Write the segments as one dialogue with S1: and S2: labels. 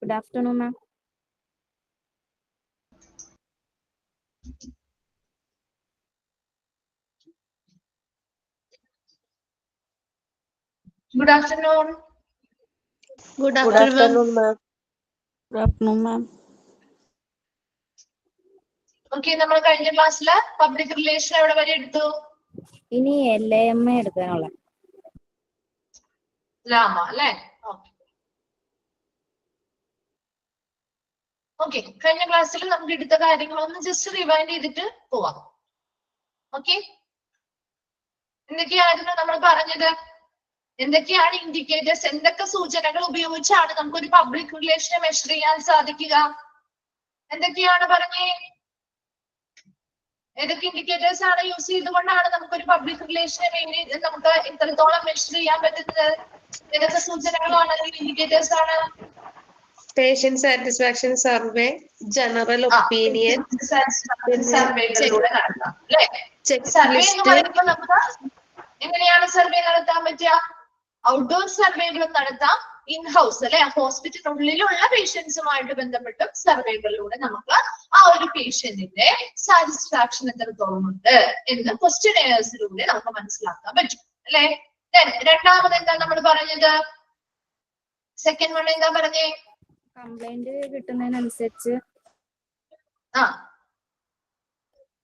S1: Good afternoon, ma'am.
S2: Good afternoon.
S3: Good afternoon, ma'am.
S1: Good afternoon, ma'am.
S2: Okay, നമ്മൾ കഴിഞ്ഞ ക്ലാസ്സിൽ public relation എവിടെ വരെ എടുത്തു?
S1: ഇനി LAMA എടുക്കാനുള്ള
S2: ലാമ അല്ലേ? ഓക്കെ, കഴിഞ്ഞ ക്ലാസ്സിൽ നമുക്ക് എടുത്ത കാര്യങ്ങളൊന്ന് ജസ്റ്റ് റിവൈൻഡ് ചെയ്തിട്ട് പോവാം. ഓക്കെ, എന്തൊക്കെയായിരുന്നു നമ്മൾ പറഞ്ഞത്? എന്തൊക്കെയാണ് ഇൻഡിക്കേറ്റേഴ്സ്? എന്തൊക്കെ സൂചനകൾ ഉപയോഗിച്ചാണ് നമുക്കൊരു പബ്ലിക് റിലേഷനെ മെഷർ ചെയ്യാൻ സാധിക്കുക? എന്തൊക്കെയാണ് പറഞ്ഞേ? ഏതൊക്കെ ഇൻഡിക്കേറ്റേഴ്സ് ആണ് യൂസ് ചെയ്തുകൊണ്ടാണ് നമുക്കൊരു പബ്ലിക് റിലേഷനെ വേണ്ടി നമുക്ക് ഇത്രത്തോളം മെഷർ ചെയ്യാൻ പറ്റുന്നത്? ഏതൊക്കെ സൂചനകളാണ് ഇൻഡിക്കേറ്റേഴ്സ് ആണ്?
S3: Patient satisfaction survey, general opinion,
S2: സർവേകളിലൂടെ നടത്താം അല്ലെ?
S3: checklist.
S2: സർവേ എന്ന് പറയുമ്പോൾ നമുക്ക് എങ്ങനെയാണ് സർവേ നടത്താൻ പറ്റുക? ഔട്ട്ഡോർ സർവേകളും നടത്താം, ഇൻഹൗസ് അല്ലെ ഹോസ്പിറ്റലിനുള്ളിലുള്ള പേഷ്യൻസുമായിട്ട് ബന്ധപ്പെട്ടും സർവേകളിലൂടെ നമുക്ക് ആ ഒരു പേഷ്യന്റിന്റെ സാറ്റിസ്ഫാക്ഷൻ എത്രത്തോളം ഉണ്ട് എന്ന് ക്വസ്റ്റ്യനെയേഴ്സിലൂടെ നമുക്ക് മനസ്സിലാക്കാൻ പറ്റും അല്ലെ? രണ്ടാമത് എന്താ നമ്മൾ പറഞ്ഞത്? സെക്കൻഡ് വൺ എന്താ പറഞ്ഞേ?
S1: കംപ്ലൈന്റ് കിട്ടുന്നതിനനുസരിച്ച്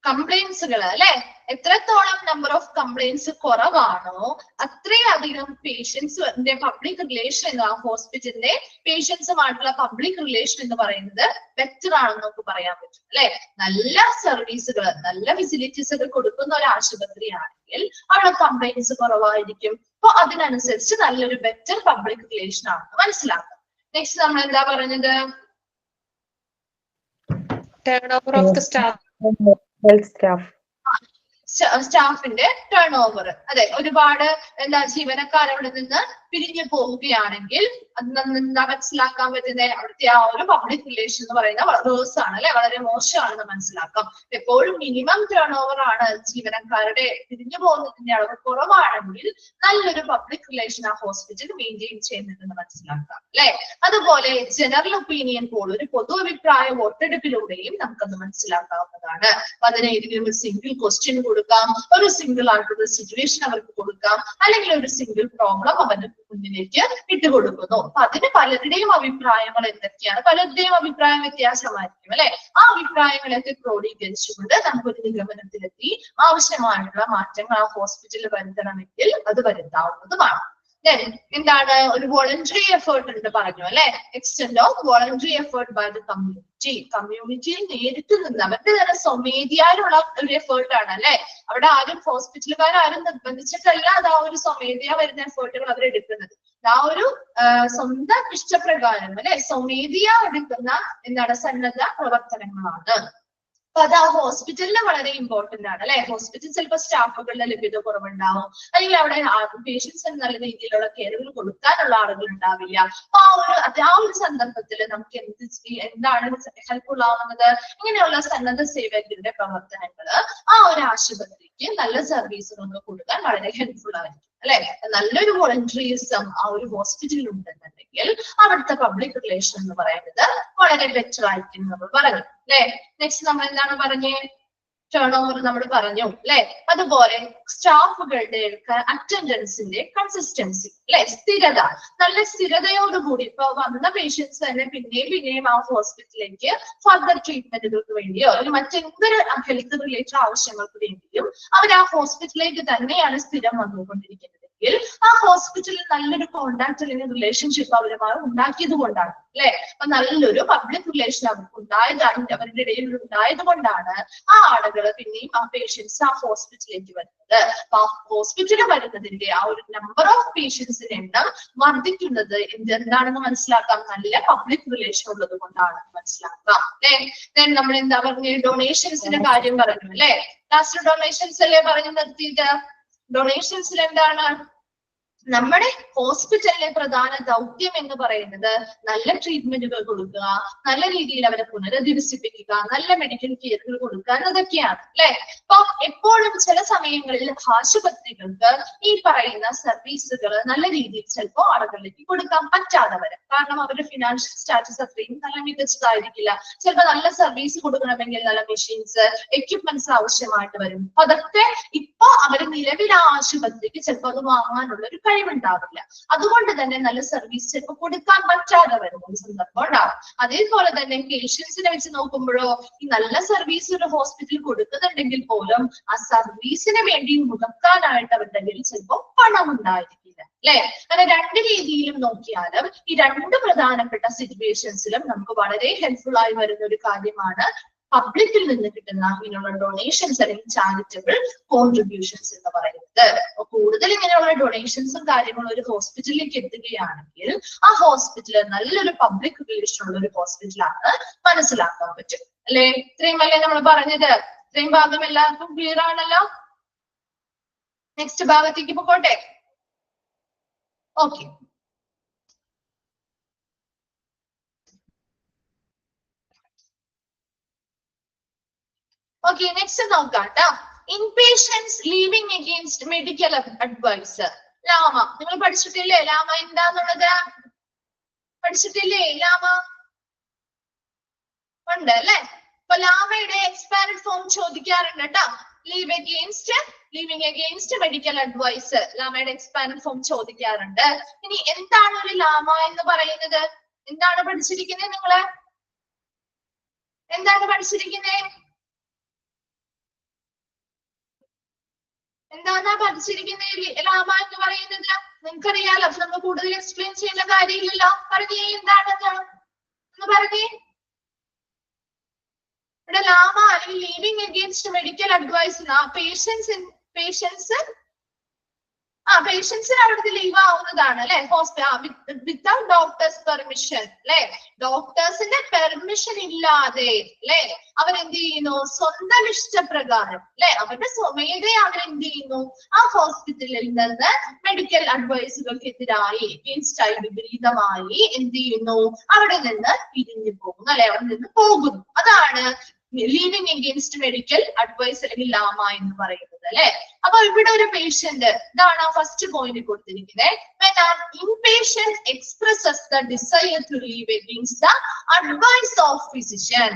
S2: കംപ്ലൈൻസുകൾ അല്ലെ, എത്രത്തോളം നമ്പർ ഓഫ് കംപ്ലൈൻസ് കുറവാണോ അത്രയധികം പേഷ്യൻസിന്റെ പബ്ലിക് റിലേഷൻ എന്ന് ആ ഹോസ്പിറ്റലിന്റെ പേഷ്യൻസുമായിട്ടുള്ള പബ്ലിക് റിലേഷൻ എന്ന് പറയുന്നത് ബെറ്റർ ആണെന്ന് നമുക്ക് പറയാൻ പറ്റും അല്ലെ? നല്ല സർവീസുകൾ, നല്ല ഫെസിലിറ്റീസ് ഒക്കെ കൊടുക്കുന്ന ഒരു ആശുപത്രി ആണെങ്കിൽ അവിടെ കംപ്ലൈൻസ് കുറവായിരിക്കും. അപ്പൊ അതിനനുസരിച്ച് നല്ലൊരു ബെറ്റർ പബ്ലിക് റിലേഷൻ ആണെന്ന് മനസ്സിലാക്കാം. നെക്സ്റ്റ് നമ്മൾ എന്താ പറഞ്ഞത്?
S3: Turnover of the staff.
S4: Health staff.
S2: സ്റ്റാഫിന്റെ ടേൺ ഓവർ. അതെ, ഒരുപാട് ജീവനക്കാർ അവിടെ നിന്ന് പിരിഞ്ഞു പോവുകയാണെങ്കിൽ അത് എന്താ മനസ്സിലാക്കാൻ പറ്റുന്നത്? അവിടുത്തെ ആ ഒരു പബ്ലിക് റിലേഷൻ എന്ന് പറയുന്നത് വേഴ്സ് ആണ് അല്ലെ, വളരെ മോശമാണെന്ന് മനസ്സിലാക്കാം. എപ്പോഴും മിനിമം ടേൺ ഓവർ ആണ്, ജീവനക്കാരുടെ പിരിഞ്ഞു പോകുന്നതിന്റെ അളവ് കുറവാണെങ്കിൽ നല്ലൊരു പബ്ലിക് റിലേഷൻ ആ ഹോസ്പിറ്റൽ മെയിൻറ്റെയിൻ ചെയ്യുന്നുണ്ടെന്ന് മനസ്സിലാക്കാം അല്ലെ? അതുപോലെ ജനറൽ ഒപ്പീനിയൻ പോൾ, ഒരു പൊതു അഭിപ്രായ വോട്ടെടുപ്പിലൂടെയും നമുക്കത് മനസ്സിലാക്കാവുന്നതാണ്. അതിനേതെങ്കിലും ഒരു സിംഗിൾ ക്വസ്റ്റ്യൻ കൊടുക്കാം, ഒരു സിംഗിൾ ആയിട്ടുള്ള സിറ്റുവേഷൻ അവർക്ക് കൊടുക്കാം, അല്ലെങ്കിൽ ഒരു സിംഗിൾ പ്രോബ്ലം അവന് മുന്നിലേക്ക് ഇട്ടുകൊടുക്കുന്നു. അപ്പൊ അതിന് പലരുടെയും അഭിപ്രായങ്ങൾ എന്തൊക്കെയാണ്? പലരുടെയും അഭിപ്രായം വ്യത്യാസമായിരിക്കും അല്ലെ? ആ അഭിപ്രായങ്ങളൊക്കെ ക്രോഡീകരിച്ചുകൊണ്ട് നമുക്കൊരു നിഗമനത്തിലെത്തി ആവശ്യമായിട്ടുള്ള മാറ്റങ്ങൾ ആ ഹോസ്പിറ്റലിൽ വരുത്തണമെങ്കിൽ അത് വരുത്താവുന്നതുമാണ്. എന്താണ്? ഒരു വോളണ്ടറി എഫേർട്ട് ഉണ്ട് പറഞ്ഞു അല്ലെ? Extent of voluntary effort by the community. കമ്മ്യൂണിറ്റിയിൽ നേരിട്ട് നിന്ന് അവരുടെ തന്നെ സ്വമേധിയായുള്ള ഒരു എഫേർട്ട് ആണ് അല്ലെ? അവിടെ ആരും ഹോസ്പിറ്റലുകാരും നിർബന്ധിച്ചിട്ടല്ല അത് ആ ഒരു സ്വമേധിയ വരുന്ന എഫേർട്ടുകൾ അവരെടുക്കുന്നത്. ആ ഒരു സ്വന്തം ഇഷ്ടപ്രകാരം അല്ലെ സ്വമേധിയ എടുക്കുന്ന എന്താണ് സന്നദ്ധ പ്രവർത്തനങ്ങളാണ്. അപ്പൊ അത് ആ ഹോസ്പിറ്റലിന് വളരെ ഇമ്പോർട്ടന്റ് ആണ് അല്ലെ? ഹോസ്പിറ്റൽ ചിലപ്പോൾ സ്റ്റാഫുകളുടെ ലഭ്യത കുറവുണ്ടാവും, അല്ലെങ്കിൽ അവിടെ പേഷ്യൻസിന് നല്ല രീതിയിലുള്ള കെയറുകൾ കൊടുക്കാനുള്ള ആളുകൾ ഉണ്ടാവില്ല. അപ്പൊ ആ ഒരു സന്ദർഭത്തിൽ നമുക്ക് എന്താണ് ഹെൽപ്ഫുൾ ആവുന്നത്? ഇങ്ങനെയുള്ള സന്നദ്ധ സേവകരുടെ പ്രവർത്തനങ്ങൾ ആ ഒരു ആശുപത്രിക്ക് നല്ല സർവീസുകൾ കൊടുക്കാൻ വളരെ ഹെൽപ്ഫുൾ ആയിരിക്കും അല്ലെ? നല്ലൊരു വോളണ്ടറിസം ആ ഒരു ഹോസ്പിറ്റലിൽ ഉണ്ടെന്നുണ്ടെങ്കിൽ അവിടുത്തെ പബ്ലിക് റിലേഷൻ എന്ന് പറയുന്നത് വളരെ ബെറ്റർ ആയിരിക്കും നമ്മൾ പറഞ്ഞു അല്ലെ? നെക്സ്റ്റ് നമ്മൾ എന്താണ് പറഞ്ഞേ? ടേൺ ഓവർ നമ്മൾ പറഞ്ഞു അല്ലെ? അതുപോലെ സ്റ്റാഫുകളുടെ അറ്റൻഡൻസിന്റെ കൺസിസ്റ്റൻസി അല്ലെ, സ്ഥിരത. നല്ല സ്ഥിരതയോടുകൂടി ഇപ്പൊ വന്ന പേഷ്യൻസ് തന്നെ പിന്നെയും ആ ഹോസ്പിറ്റലിലേക്ക് ഫർദർ ട്രീറ്റ്മെന്റുകൾക്ക് വേണ്ടിയോ അല്ലെങ്കിൽ മറ്റെന്തൊരു ഹെൽത്ത് റിലേറ്റഡ് ആവശ്യങ്ങൾക്ക് വേണ്ടിയും അവർ ആ ഹോസ്പിറ്റലിലേക്ക് തന്നെയാണ് സ്ഥിരം വന്നുകൊണ്ടിരിക്കുന്നത്. ആ ഹോസ്പിറ്റലിൽ നല്ലൊരു കോണ്ടാക്ട് അല്ലെങ്കിൽ റിലേഷൻഷിപ്പ് അവരുമായി ഉണ്ടാക്കിയത് കൊണ്ടാണ് അല്ലെ? അപ്പൊ നല്ലൊരു പബ്ലിക് റിലേഷൻ അവർക്ക് അവരുടെ ഇടയിൽ ഉണ്ടായത് കൊണ്ടാണ് ആ ആളുകൾ പിന്നെയും ആ പേഷ്യൻസ് ആ ഹോസ്പിറ്റലിലേക്ക് വരുന്നത്. അപ്പൊ ആ ഹോസ്പിറ്റലിൽ വരുന്നതിന്റെ ആ ഒരു നമ്പർ ഓഫ് പേഷ്യൻസിന്റെ എണ്ണം വർദ്ധിക്കുന്നത് എന്താണെന്ന് മനസ്സിലാക്കാം. നല്ല പബ്ലിക് റിലേഷൻ ഉള്ളത് കൊണ്ടാണ് മനസ്സിലാക്കാം അല്ലെ? നമ്മൾ എന്താ പറഞ്ഞ ഡൊണേഷൻസിന്റെ കാര്യം പറഞ്ഞു അല്ലെ? ലാസ്റ്റ് ഡൊണേഷൻസ് അല്ലേ പറഞ്ഞു നിർത്തിയിട്ട്? ഡൊണേഷൻസിൽ എന്താണ്? നമ്മുടെ ഹോസ്പിറ്റലിലെ പ്രധാന ദൗത്യം എന്ന് പറയുന്നത് നല്ല ട്രീറ്റ്മെന്റുകൾ കൊടുക്കുക, നല്ല രീതിയിൽ അവരെ പുനരധിവസിപ്പിക്കുക, നല്ല മെഡിക്കൽ കെയറുകൾ കൊടുക്കുക എന്നതൊക്കെയാണ് അല്ലെ. അപ്പൊ എപ്പോഴും ചില സമയങ്ങളിൽ ആശുപത്രികൾക്ക് ഈ പറയുന്ന സർവീസുകൾ നല്ല രീതിയിൽ ചിലപ്പോൾ ആളുകളിലേക്ക് കൊടുക്കാൻ പറ്റാതെ വരും. കാരണം അവരുടെ ഫിനാൻഷ്യൽ സ്റ്റാറ്റസ് അത്രയും നല്ല മികച്ചതായിരിക്കില്ല. ചിലപ്പോൾ നല്ല സർവീസ് കൊടുക്കണമെങ്കിൽ നല്ല മെഷീൻസ്, എക്യുപ്മെന്റ്സ് ആവശ്യമായിട്ട് വരും. അപ്പൊ അതൊക്കെ ഇപ്പൊ അവര് നിലവിൽ ആ ആശുപത്രിക്ക് ചിലപ്പോൾ അത് വാങ്ങാനുള്ള ഒരു കഴിവുണ്ടാവില്ല. അതുകൊണ്ട് തന്നെ നല്ല സർവീസ് ചിലപ്പോൾ കൊടുക്കാൻ പറ്റാതെ വരുന്ന ഒരു സന്ദർഭം ഉണ്ടാവും. അതേപോലെ തന്നെ പേഷ്യൻസിനെ വെച്ച് നോക്കുമ്പോഴോ ഈ നല്ല സർവീസ് ഒരു ഹോസ്പിറ്റൽ കൊടുക്കുന്നുണ്ടെങ്കിൽ പോലും ആ സർവീസിന് വേണ്ടി മുടക്കാനായിട്ട് അവരുടെ കയ്യിൽ ചിലപ്പോൾ പണം ഉണ്ടായിരിക്കില്ല അല്ലെ. അങ്ങനെ രണ്ട് രീതിയിലും നോക്കിയാലും ഈ രണ്ട് പ്രധാനപ്പെട്ട സിറ്റുവേഷൻസിലും നമുക്ക് വളരെ ഹെൽപ്ഫുൾ ആയി വരുന്ന ഒരു കാര്യമാണ് പബ്ലിക്കിൽ നിന്ന് കിട്ടുന്ന ഇങ്ങനെയുള്ള ഡൊണേഷൻസ് അല്ലെങ്കിൽ ചാരിറ്റബിൾ കോൺട്രിബ്യൂഷൻസ് എന്ന് പറയുന്നത്. കൂടുതൽ ഇങ്ങനെയുള്ള ഡൊണേഷൻസും കാര്യങ്ങളും ഒരു ഹോസ്പിറ്റലിലേക്ക് എത്തുകയാണെങ്കിൽ ആ ഹോസ്പിറ്റൽ നല്ലൊരു പബ്ലിക് റിലേഷൻ ഉള്ള ഒരു ഹോസ്പിറ്റലാണ് മനസ്സിലാക്കാൻ പറ്റും അല്ലെ. ഇത്രയും അല്ലേ നമ്മൾ പറഞ്ഞത്? ഇത്രയും ഭാഗം എല്ലാവർക്കും ക്ലിയർ ആണല്ലോ. നെക്സ്റ്റ് ഭാഗത്തേക്ക് പോകട്ടെ. ഓക്കെ, ഓക്കെ നെക്സ്റ്റ് നോക്കാം ട്ടോ. Inpatients leaving against medical advice. LAMA നിങ്ങൾ പഠിച്ചിട്ടില്ലേ? ലാമ എന്താന്നുള്ളത് പഠിച്ചിട്ടില്ലേ? ലാമ ഉണ്ട് അല്ലെ. അപ്പൊ ലാമയുടെ എക്സ്പാൻഡ് ഫോം ചോദിക്കാറുണ്ട് കേട്ടോ. ലിവിംഗ് അഗെയിൻസ്റ്റ് മെഡിക്കൽ അഡ്വൈസ്, ലാമയുടെ എക്സ്പാൻഡ് ഫോം ചോദിക്കാറുണ്ട്. ഇനി എന്താണ് ഒരു ലാമ എന്ന് പറയുന്നത്? എന്താണ് പഠിച്ചിരിക്കുന്നത് നിങ്ങള്? എന്താണ് പഠിച്ചിരിക്കുന്നത്? എന്താന്നാ പഠിച്ചിരിക്കുന്നത് ലാമ എന്ന് പറയുന്നത്? നിങ്ങൾക്കറിയാലോ. അപ്പൊ നമ്മൾ കൂടുതൽ എക്സ്പ്ലെയിൻ ചെയ്യേണ്ട കാര്യമില്ലല്ലോ. പറഞ്ഞേ എന്താണെന്ന് ഒന്ന് പറഞ്ഞേ. ഇവിടെ ലാമ അല്ലെങ്കിൽ ലീവിംഗ് അഗെയിൻസ്റ്റ് മെഡിക്കൽ അഡ്വൈസ് പേഷ്യൻസിന് അവിടുത്തെ ലീവ് ആവുന്നതാണ് അല്ലെ. വിത്തൗട്ട് ഡോക്ടേഴ്സ് പെർമിഷൻ അല്ലെ. ഡോക്ടേഴ്സിന്റെ പെർമിഷൻ ഇല്ലാതെ അല്ലെ അവരെന്ത് ചെയ്യുന്നു? സ്വന്തം ഇഷ്ടപ്രകാരം അല്ലെ അവരുടെ സ്വമേധയെ അവരെന്ത് ചെയ്യുന്നു? ആ ഹോസ്പിറ്റലിൽ നിന്ന് മെഡിക്കൽ അഡ്വൈസുകൾക്കെതിരായി എഗെയിൻസ്റ്റായി വിപരീതമായി എന്ത് ചെയ്യുന്നു? അവിടെ നിന്ന് പിരിഞ്ഞു പോകുന്നു അല്ലെ, അവിടെ നിന്ന് പോകുന്നു. അതാണ് ലീവിംഗ് അഗെയിൻസ്റ്റ് മെഡിക്കൽ അഡ്വൈസ് അല്ലെങ്കിൽ ലാമ എന്ന് പറയുന്നത് അല്ലെ. അപ്പൊ ഇവിടെ ഒരു പേഷ്യന്റ്, ഇതാണ് ഫസ്റ്റ് പോയിന്റ് കൊടുത്തിരിക്കുന്നത്. when an inpatient expresses the desire to leave against the advice of physician.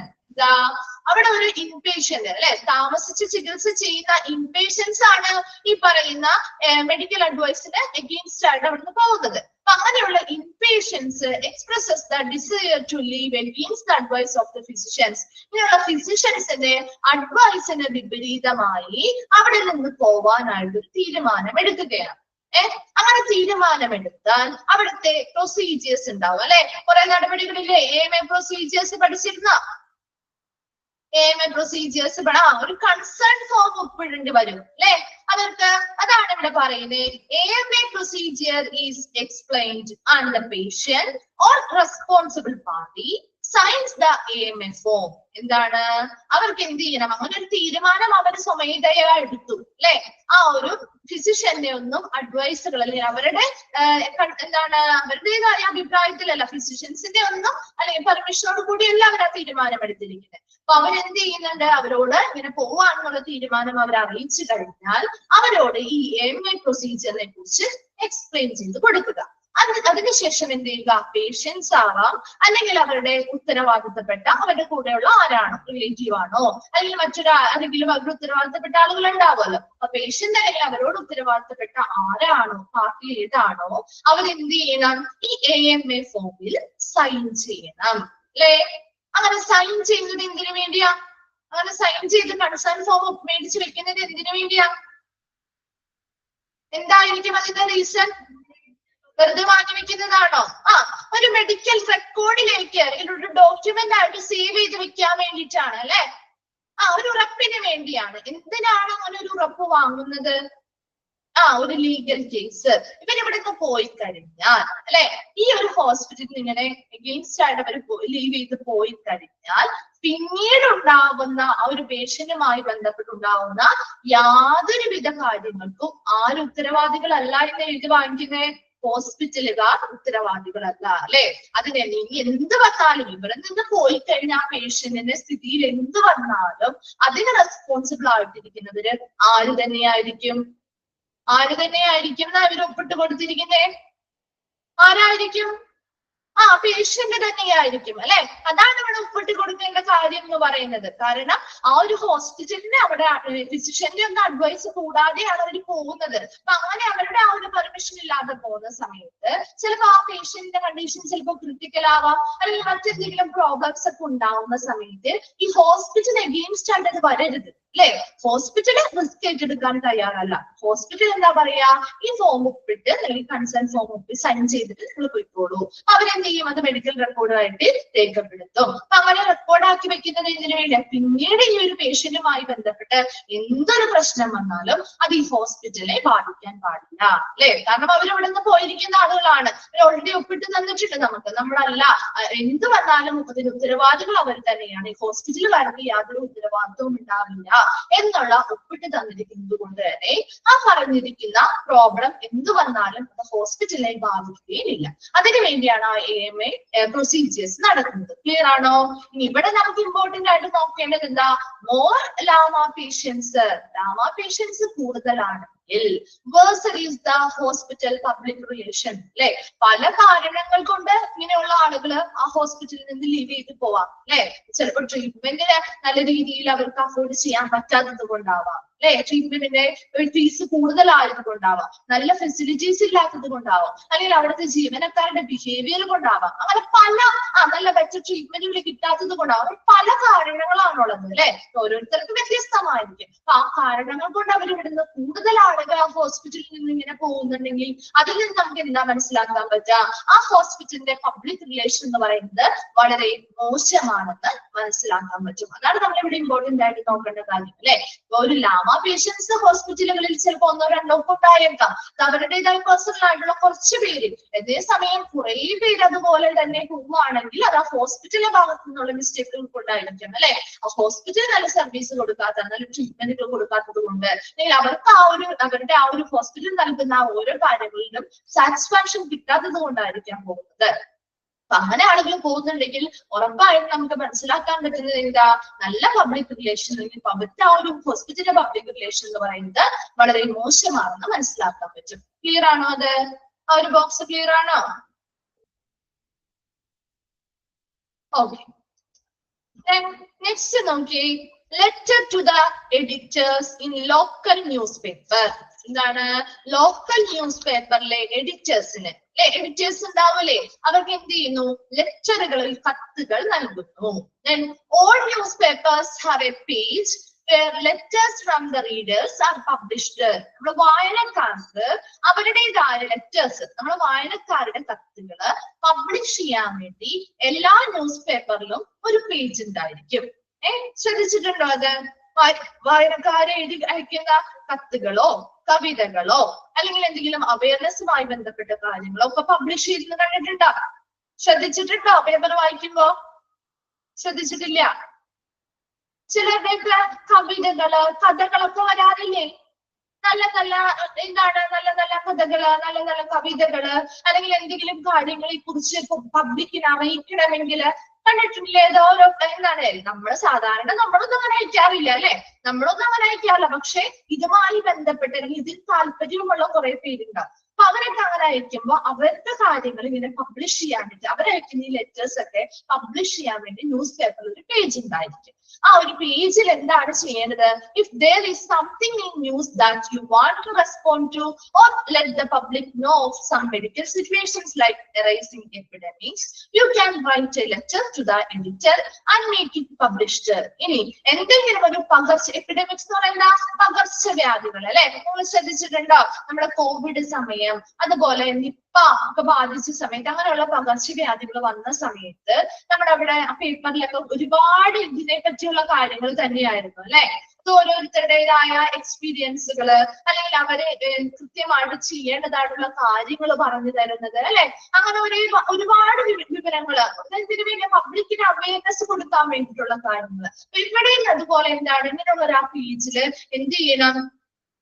S2: അവിടെ ഒരു ഇൻപേഷ്യന്റ് അല്ലെ, താമസിച്ച് ചികിത്സ ചെയ്യുന്ന ഇൻപേഷ്യൻസ് ആണ് ഈ പറയുന്ന മെഡിക്കൽ അഡ്വൈസിന് എഗെയിൻസ്റ്റ് ആയിട്ട് അവിടുന്ന് പോകുന്നത്. അപ്പൊ അങ്ങനെയുള്ള inpatients expresses the desire to leave against the advice of the physicians. ഇങ്ങനെയുള്ള ഫിസിഷ്യൻസിന്റെ അഡ്വൈസിന് വിപരീതമായി അവിടെ നിന്ന് പോവാനായിട്ട് ഒരു തീരുമാനം എടുക്കുകയാണ്. അങ്ങനെ തീരുമാനമെടുത്താൽ അവിടുത്തെ പ്രൊസീജിയേഴ്സ് ഉണ്ടാവും അല്ലെ. കുറെ നടപടികളില്ലേ? AMA പ്രൊസീജിയേഴ്സ് പഠിച്ചിരുന്ന AMA പ്രൊസീജിയേഴ്സ് ഒരു കൺസേൺ ഫോം ഒപ്പിടേണ്ടി വരും അല്ലെ അവർക്ക്. അതാണ് ഇവിടെ പറയുന്നത്. AMA procedure is explained and the patient or responsible party signs the AMA form. എന്താണ് അവർക്ക് എന്ത് ചെയ്യണം? അങ്ങനെ ഒരു തീരുമാനം അവർ സ്വമേധയാ എടുത്തു അല്ലെ. ആ ഒരു ഫിസിഷ്യന്റെ ഒന്നും അഡ്വൈസുകൾ അല്ലെങ്കിൽ അവരുടെ എന്താണ് അവരുടേതായ അഭിപ്രായത്തിലല്ല, ഫിസിഷ്യൻസിന്റെ ഒന്നും അല്ലെങ്കിൽ പെർമിഷനോട് കൂടിയല്ല അവർ ആ തീരുമാനം എടുത്തിരിക്കുന്നത്. അപ്പൊ അവരെന്ത് ചെയ്യുന്നുണ്ട്? അവരോട് ഇങ്ങനെ പോവാണെന്നുള്ള തീരുമാനം അവർ അറിയിച്ചു കഴിഞ്ഞാൽ അവരോട് ഈ AMA പ്രൊസീജിയറിനെ കുറിച്ച് എക്സ്പ്ലെയിൻ ചെയ്ത് കൊടുക്കുക. അതിനുശേഷം എന്ത് ചെയ്യുക? പേഷ്യൻസ് ആവാം, അല്ലെങ്കിൽ അവരുടെ ഉത്തരവാദിത്തപ്പെട്ട അവരുടെ കൂടെയുള്ള ആരാണോ, റിലേറ്റീവ് ആണോ, അല്ലെങ്കിൽ ആരെങ്കിലും അവരുടെ ഉത്തരവാദിത്തപ്പെട്ട ആളുകൾ ഉണ്ടാവുമല്ലോ. അപ്പൊ പേഷ്യന്റ് അല്ലെങ്കിൽ അവരോട് ഉത്തരവാദിത്തപ്പെട്ട ആരാണോ, പാർട്ടി ഏതാണോ, അവരെന്ത് ചെയ്യണം? ഈ AMA ഫോമിൽ സൈൻ ചെയ്യണം അല്ലെ. അങ്ങനെ സൈൻ ചെയ്യുന്നത് എന്തിനു വേണ്ടിയാ? അങ്ങനെ സൈൻ ചെയ്ത് കൺസേൺ ഫോം മേടിച്ചു വെക്കുന്നത് എന്തിനു വേണ്ടിയാ? എന്തായിരിക്കും അതിന്റെ റീസൺ? വെറുതെ വാങ്ങി വെക്കുന്നതാണോ? ഒരു മെഡിക്കൽ റെക്കോർഡിലേക്ക് അല്ലെങ്കിൽ ഒരു ഡോക്യുമെന്റ് ആയിട്ട് സേവ് ചെയ്ത് വെക്കാൻ വേണ്ടിയിട്ടാണ് അല്ലെ. ഒരു ഉറപ്പിന് വേണ്ടിയാണ്. എന്തിനാണ് അങ്ങനെ ഒരു ഉറപ്പ് വാങ്ങുന്നത്? ഒരു ലീഗൽ കേസ് ഇവരിവിടെ നിന്ന് പോയി കഴിഞ്ഞാൽ അല്ലെ, ഈ ഒരു ഹോസ്പിറ്റലിൽ ഇങ്ങനെ എഗെയിൻസ്റ്റ് ആയിട്ട് അവർ ലീവ് ചെയ്ത് പോയി കഴിഞ്ഞാൽ പിന്നീട് ഉണ്ടാകുന്ന ആ ഒരു പേഷ്യന്റുമായി ബന്ധപ്പെട്ടുണ്ടാവുന്ന യാതൊരുവിധ കാര്യങ്ങൾക്കും ആരും ഉത്തരവാദികളല്ല എന്ന് എഴുതി വാങ്ങിക്കുന്നേ, ഹോസ്പിറ്റലുകാർ ഉത്തരവാദികളല്ല അല്ലെ. അതിന് ഇനി എന്ത് വന്നാലും ഇവിടെ നിന്ന് പോയി കഴിഞ്ഞാൽ ആ പേഷ്യന്റിന്റെ സ്ഥിതിയിൽ എന്ത് വന്നാലും അതിന് റെസ്പോൺസിബിൾ ആയിട്ടിരിക്കുന്നവര് ആര് തന്നെയായിരിക്കും എന്നാ ഇവർ ഒപ്പിട്ട് കൊടുത്തിരിക്കുന്നേ? ആരായിരിക്കും? പേഷ്യന്റ് തന്നെയായിരിക്കും അല്ലെ. അതാണ് ഇവിടെ ഒപ്പിട്ട് കൊടുക്കേണ്ട കാര്യം എന്ന് പറയുന്നത്. കാരണം ആ ഒരു ഹോസ്പിറ്റലിന് അവിടെ ഫിസിഷ്യന്റെ ഒന്നും അഡ്വൈസ് കൂടാതെയാണ് അവർ പോകുന്നത്. അപ്പൊ അങ്ങനെ അവരുടെ ആ ഒരു പെർമിഷൻ ഇല്ലാതെ പോകുന്ന സമയത്ത് ചിലപ്പോൾ ആ പേഷ്യന്റിന്റെ കണ്ടീഷൻ ചിലപ്പോൾ ക്രിട്ടിക്കൽ ആവാം, അല്ലെങ്കിൽ മറ്റെന്തെങ്കിലും പ്രോബ്ലംസ് ഒക്കെ ഉണ്ടാവുന്ന സമയത്ത് ഈ ഹോസ്പിറ്റൽ എഗെയിൻസ്റ്റ് ആയിട്ട് അത് വരരുത് അല്ലെ. ഹോസ്പിറ്റല് റിസ്ക് ഏറ്റെടുക്കാൻ തയ്യാറല്ല. ഹോസ്പിറ്റൽ എന്താ പറയാ, ഈ ഫോം ഒപ്പിട്ട് അല്ലെങ്കിൽ കൺസേൺ ഫോം ഒപ്പിട്ട് സൈൻ ചെയ്തിട്ട് നിങ്ങൾ പോയിക്കോളൂ. അവരെന്ത് ചെയ്യും, അത് മെഡിക്കൽ റെക്കോർഡായിട്ട് രേഖപ്പെടുത്തും. അപ്പൊ അങ്ങനെ റെക്കോർഡാക്കി വെക്കുന്നത് എന്തിനു വേണ്ടി, പിന്നീട് ഈ ഒരു പേഷ്യന്റുമായി ബന്ധപ്പെട്ട് എന്തൊരു പ്രശ്നം വന്നാലും അത് ഈ ഹോസ്പിറ്റലിനെ ബാധിക്കാൻ പാടില്ല അല്ലെ. കാരണം അവരിവിടെ നിന്ന് പോയിരിക്കുന്ന ആളുകളാണ്, ഓൾറെഡി ഒപ്പിട്ട് തന്നിട്ടുണ്ട് നമുക്ക്. നമ്മളല്ല, എന്ത് വന്നാലും അതിന് ഉത്തരവാദികൾ അവർ തന്നെയാണ്. ഈ ഹോസ്പിറ്റലുകാർക്ക് യാതൊരു ഉത്തരവാദിത്വവും ഉണ്ടാവില്ല എന്നുള്ള ഒപ്പിട്ട് തന്നിരിക്കുന്നത് കൊണ്ട് തന്നെ ആ പറഞ്ഞിരിക്കുന്ന പ്രോബ്ലം എന്ത് വന്നാലും അത് ഹോസ്പിറ്റലിനെ ബാധിക്കുകയില്ല. അതിനു വേണ്ടിയാണ് ആ AMA പ്രൊസീജിയേഴ്സ് നടക്കുന്നത്. ക്ലിയർ ആണോ? ഇനി ഇവിടെ നമുക്ക് ഇമ്പോർട്ടന്റ് ആയിട്ട് നോക്കേണ്ടത് എന്താ, മോർ ലാമ പേഷ്യൻസ് കൂടുതലാണെങ്കിൽ വേഴ്സർ is the hospital public relation അല്ലെ. പല കാരണങ്ങൾ കൊണ്ട് ഇങ്ങനെയുള്ള ആളുകള് ആ ഹോസ്പിറ്റലിൽ നിന്ന് ലീവ് ചെയ്ത് പോവാം അല്ലെ. ചിലപ്പോൾ ട്രീറ്റ്മെന്റിന് നല്ല രീതിയിൽ അവർക്ക് അഫോർഡ് ചെയ്യാൻ പറ്റാത്തത് കൊണ്ടാവാം അല്ലെ, ട്രീറ്റ്മെന്റിന്റെ ഫീസ് കൂടുതലായത് കൊണ്ടാവാം, നല്ല ഫെസിലിറ്റീസ് ഇല്ലാത്തത് കൊണ്ടാവാം, അല്ലെങ്കിൽ അവിടുത്തെ ജീവനക്കാരുടെ ബിഹേവിയർ കൊണ്ടാവാം, അങ്ങനെ പല നല്ല ബെറ്റർ ട്രീറ്റ്മെന്റുകൾ കിട്ടാത്തത് കൊണ്ടാവാം. പല കാരണങ്ങളാണുള്ളത് അല്ലെ. ഓരോരുത്തർക്കും വ്യത്യസ്തമായിരിക്കും. അപ്പൊ ആ കാരണങ്ങൾ കൊണ്ട് അവർ ഇവിടുന്ന് കൂടുതൽ ആളുകൾ ആ ഹോസ്പിറ്റലിൽ നിന്ന് ഇങ്ങനെ പോകുന്നുണ്ടെങ്കിൽ അതിൽ നിന്ന് നമുക്ക് എന്താ മനസ്സിലാക്കാൻ പറ്റുക, ആ ഹോസ്പിറ്റലിന്റെ പബ്ലിക് റിലേഷൻ എന്ന് പറയുന്നത് വളരെ മോശമാണെന്ന് മനസ്സിലാക്കാൻ പറ്റും. അതാണ് നമ്മൾ ഇവിടെ ഇമ്പോർട്ടന്റ് ആയിട്ട് നോക്കേണ്ട കാര്യം അല്ലെ. ഒരു ലാമ പേഷ്യൻസ് ഹോസ്പിറ്റലുകളിൽ ചിലപ്പോൾ 1-2 ഒക്കെ ഉണ്ടായേക്കാം, അവരുടേതായ പേഴ്സണൽ ആയിട്ടുള്ള കുറച്ച് പേര്. അതേസമയം കുറെ പേര് അതുപോലെ തന്നെ പോവുകയാണെങ്കിൽ അത് ആ ഹോസ്പിറ്റലിന്റെ ഭാഗത്തു നിന്നുള്ള മിസ്റ്റേക്കുകൾ കൊണ്ടായിരിക്കും അല്ലെ. ആ ഹോസ്പിറ്റൽ നല്ല സർവീസ് കൊടുക്കാത്ത, നല്ല ട്രീറ്റ്മെന്റുകൾ കൊടുക്കാത്തത് കൊണ്ട്, അല്ലെങ്കിൽ അവർക്ക് അവരുടെ ആ ഒരു ഹോസ്പിറ്റൽ നൽകുന്ന ഓരോ കാര്യങ്ങളിലും സാറ്റിസ്ഫാക്ഷൻ കിട്ടാത്തത് കൊണ്ടായിരിക്കാം പോകുന്നത്. അപ്പൊ അങ്ങനെ ആളുകൾ പോകുന്നുണ്ടെങ്കിൽ ഉറപ്പായിട്ടും നമുക്ക് മനസ്സിലാക്കാൻ പറ്റുന്നത് എന്താ, നല്ല പബ്ലിക് റിലേഷൻ അല്ലെങ്കിൽ അവരുടെ ആ ഒരു ഹോസ്പിറ്റലിന്റെ പബ്ലിക് റിലേഷൻ എന്ന് പറയുന്നത് വളരെ മോശമാണെന്ന് മനസ്സിലാക്കാൻ പറ്റും. ക്ലിയർ ആണോ? അത് ആ ഒരു ബോക്സ് ക്ലിയർ ആണോ? ഓക്കെ, നെക്സ്റ്റ് നോക്കിയേ, letter to the editors in local newspaper. എന്താണ്, ലോക്കൽ ന്യൂസ് പേപ്പറിലെ എഡിറ്റേഴ്സിന് എഡിറ്റേഴ്സ് ഉണ്ടാവൂലേ, അവർക്ക് എന്ത് ചെയ്യുന്നു, ലെറ്ററുകളിൽ കത്തുകൾ നൽകുന്നു. Then all newspapers have a page where letters from the readers are published. നമ്മുടെ വായനക്കാർക്ക് അവരുടേതായ ലെറ്റേഴ്സ്, നമ്മുടെ വായനക്കാരുടെ കത്തുകള് പബ്ലിഷ് ചെയ്യാൻ വേണ്ടി എല്ലാ ന്യൂസ് പേപ്പറിലും ഒരു പേജ് ഉണ്ടായിരിക്കും. ശ്രദ്ധിച്ചിട്ടുണ്ടോ? അത് വായനക്കാരെ എഴുതി അയക്കുന്ന കത്തുകളോ കവിതകളോ അല്ലെങ്കിൽ എന്തെങ്കിലും അവയർനെസ്സുമായി ബന്ധപ്പെട്ട കാര്യങ്ങളോ ഒക്കെ പബ്ലിഷ് ചെയ്തെന്ന് കണ്ടിട്ടുണ്ടോ? ശ്രദ്ധിച്ചിട്ടുണ്ടോ? പേപ്പർ വായിക്കുമ്പോ ശ്രദ്ധിച്ചിട്ടില്ല? ചിലരുടെയൊക്കെ കവിതകള് കഥകളൊക്കെ വരാറില്ലേ? നല്ല കഥകള്, നല്ല കവിതകള്, അല്ലെങ്കിൽ എന്തെങ്കിലും കാര്യങ്ങളെ കുറിച്ച് പബ്ലിക്കിനെ അറിയിക്കണമെങ്കിൽ കണ്ടിട്ടില്ലേ? ഓരോ എന്താണ്, നമ്മളൊന്നും അങ്ങനെ അയക്കാറില്ല അല്ലെ, നമ്മളൊന്നും അങ്ങനെ അയക്കാറില്ല. പക്ഷെ ഇതുമായി ബന്ധപ്പെട്ട് അല്ലെങ്കിൽ ഇതിൽ താല്പര്യമുള്ള കുറെ പേരുണ്ടാവും. അപ്പൊ അവരൊക്കെ അങ്ങനെ അയക്കുമ്പോ അവരുടെ കാര്യങ്ങൾ ഇങ്ങനെ പബ്ലിഷ് ചെയ്യാൻ വേണ്ടി അവരയക്കുന്ന ഈ ലെറ്റേഴ്സ് ഒക്കെ പബ്ലിഷ് ചെയ്യാൻ വേണ്ടി ന്യൂസ് പേപ്പറിൽ ഒരു പേജ് ഉണ്ടായിരിക്കും. ആ ഒരു പേജിൽ എന്താണ് ചെയ്യേണ്ടത്? If there is something in news that you want to respond to or let the public know of some medical situations like arising epidemics, you can write a letter to the editor and make it published. ഇനി എന്തെങ്കിലും ഒരു epidemics എന്ന് പറയുന്ന പകർച്ചവ്യാധികൾ അല്ലെ, നിങ്ങൾ ശ്രദ്ധിച്ചിട്ടുണ്ടോ? നമ്മുടെ കോവിഡ് സമയം, അതുപോലെ നിപ്പ ഒക്കെ ബാധിച്ച സമയത്ത്, അങ്ങനെയുള്ള പകർച്ചവ്യാധികൾ വന്ന സമയത്ത് നമ്മുടെ അവിടെ ആ പേപ്പറിലൊക്കെ ഒരുപാട് ഇതിനെ പറ്റിയുള്ള കാര്യങ്ങൾ തന്നെയായിരുന്നു അല്ലെ. ഓരോരുത്തരുടേതായ എക്സ്പീരിയൻസുകൾ അല്ലെങ്കിൽ അവര് കൃത്യമായിട്ട് ചെയ്യേണ്ടതായിട്ടുള്ള കാര്യങ്ങൾ പറഞ്ഞു തരുന്നത് അല്ലെ. അങ്ങനെ ഒരുപാട് വിവരങ്ങൾ ഇതിനു വേണ്ടി പബ്ലിക്കിന് അവയർനെസ് കൊടുക്കാൻ വേണ്ടിയിട്ടുള്ള കാര്യങ്ങൾ. ഇവിടെയും അതുപോലെ എന്താണ് ഇങ്ങനെയുള്ള ഒരു പേജിൽ എന്ത് ചെയ്യണം,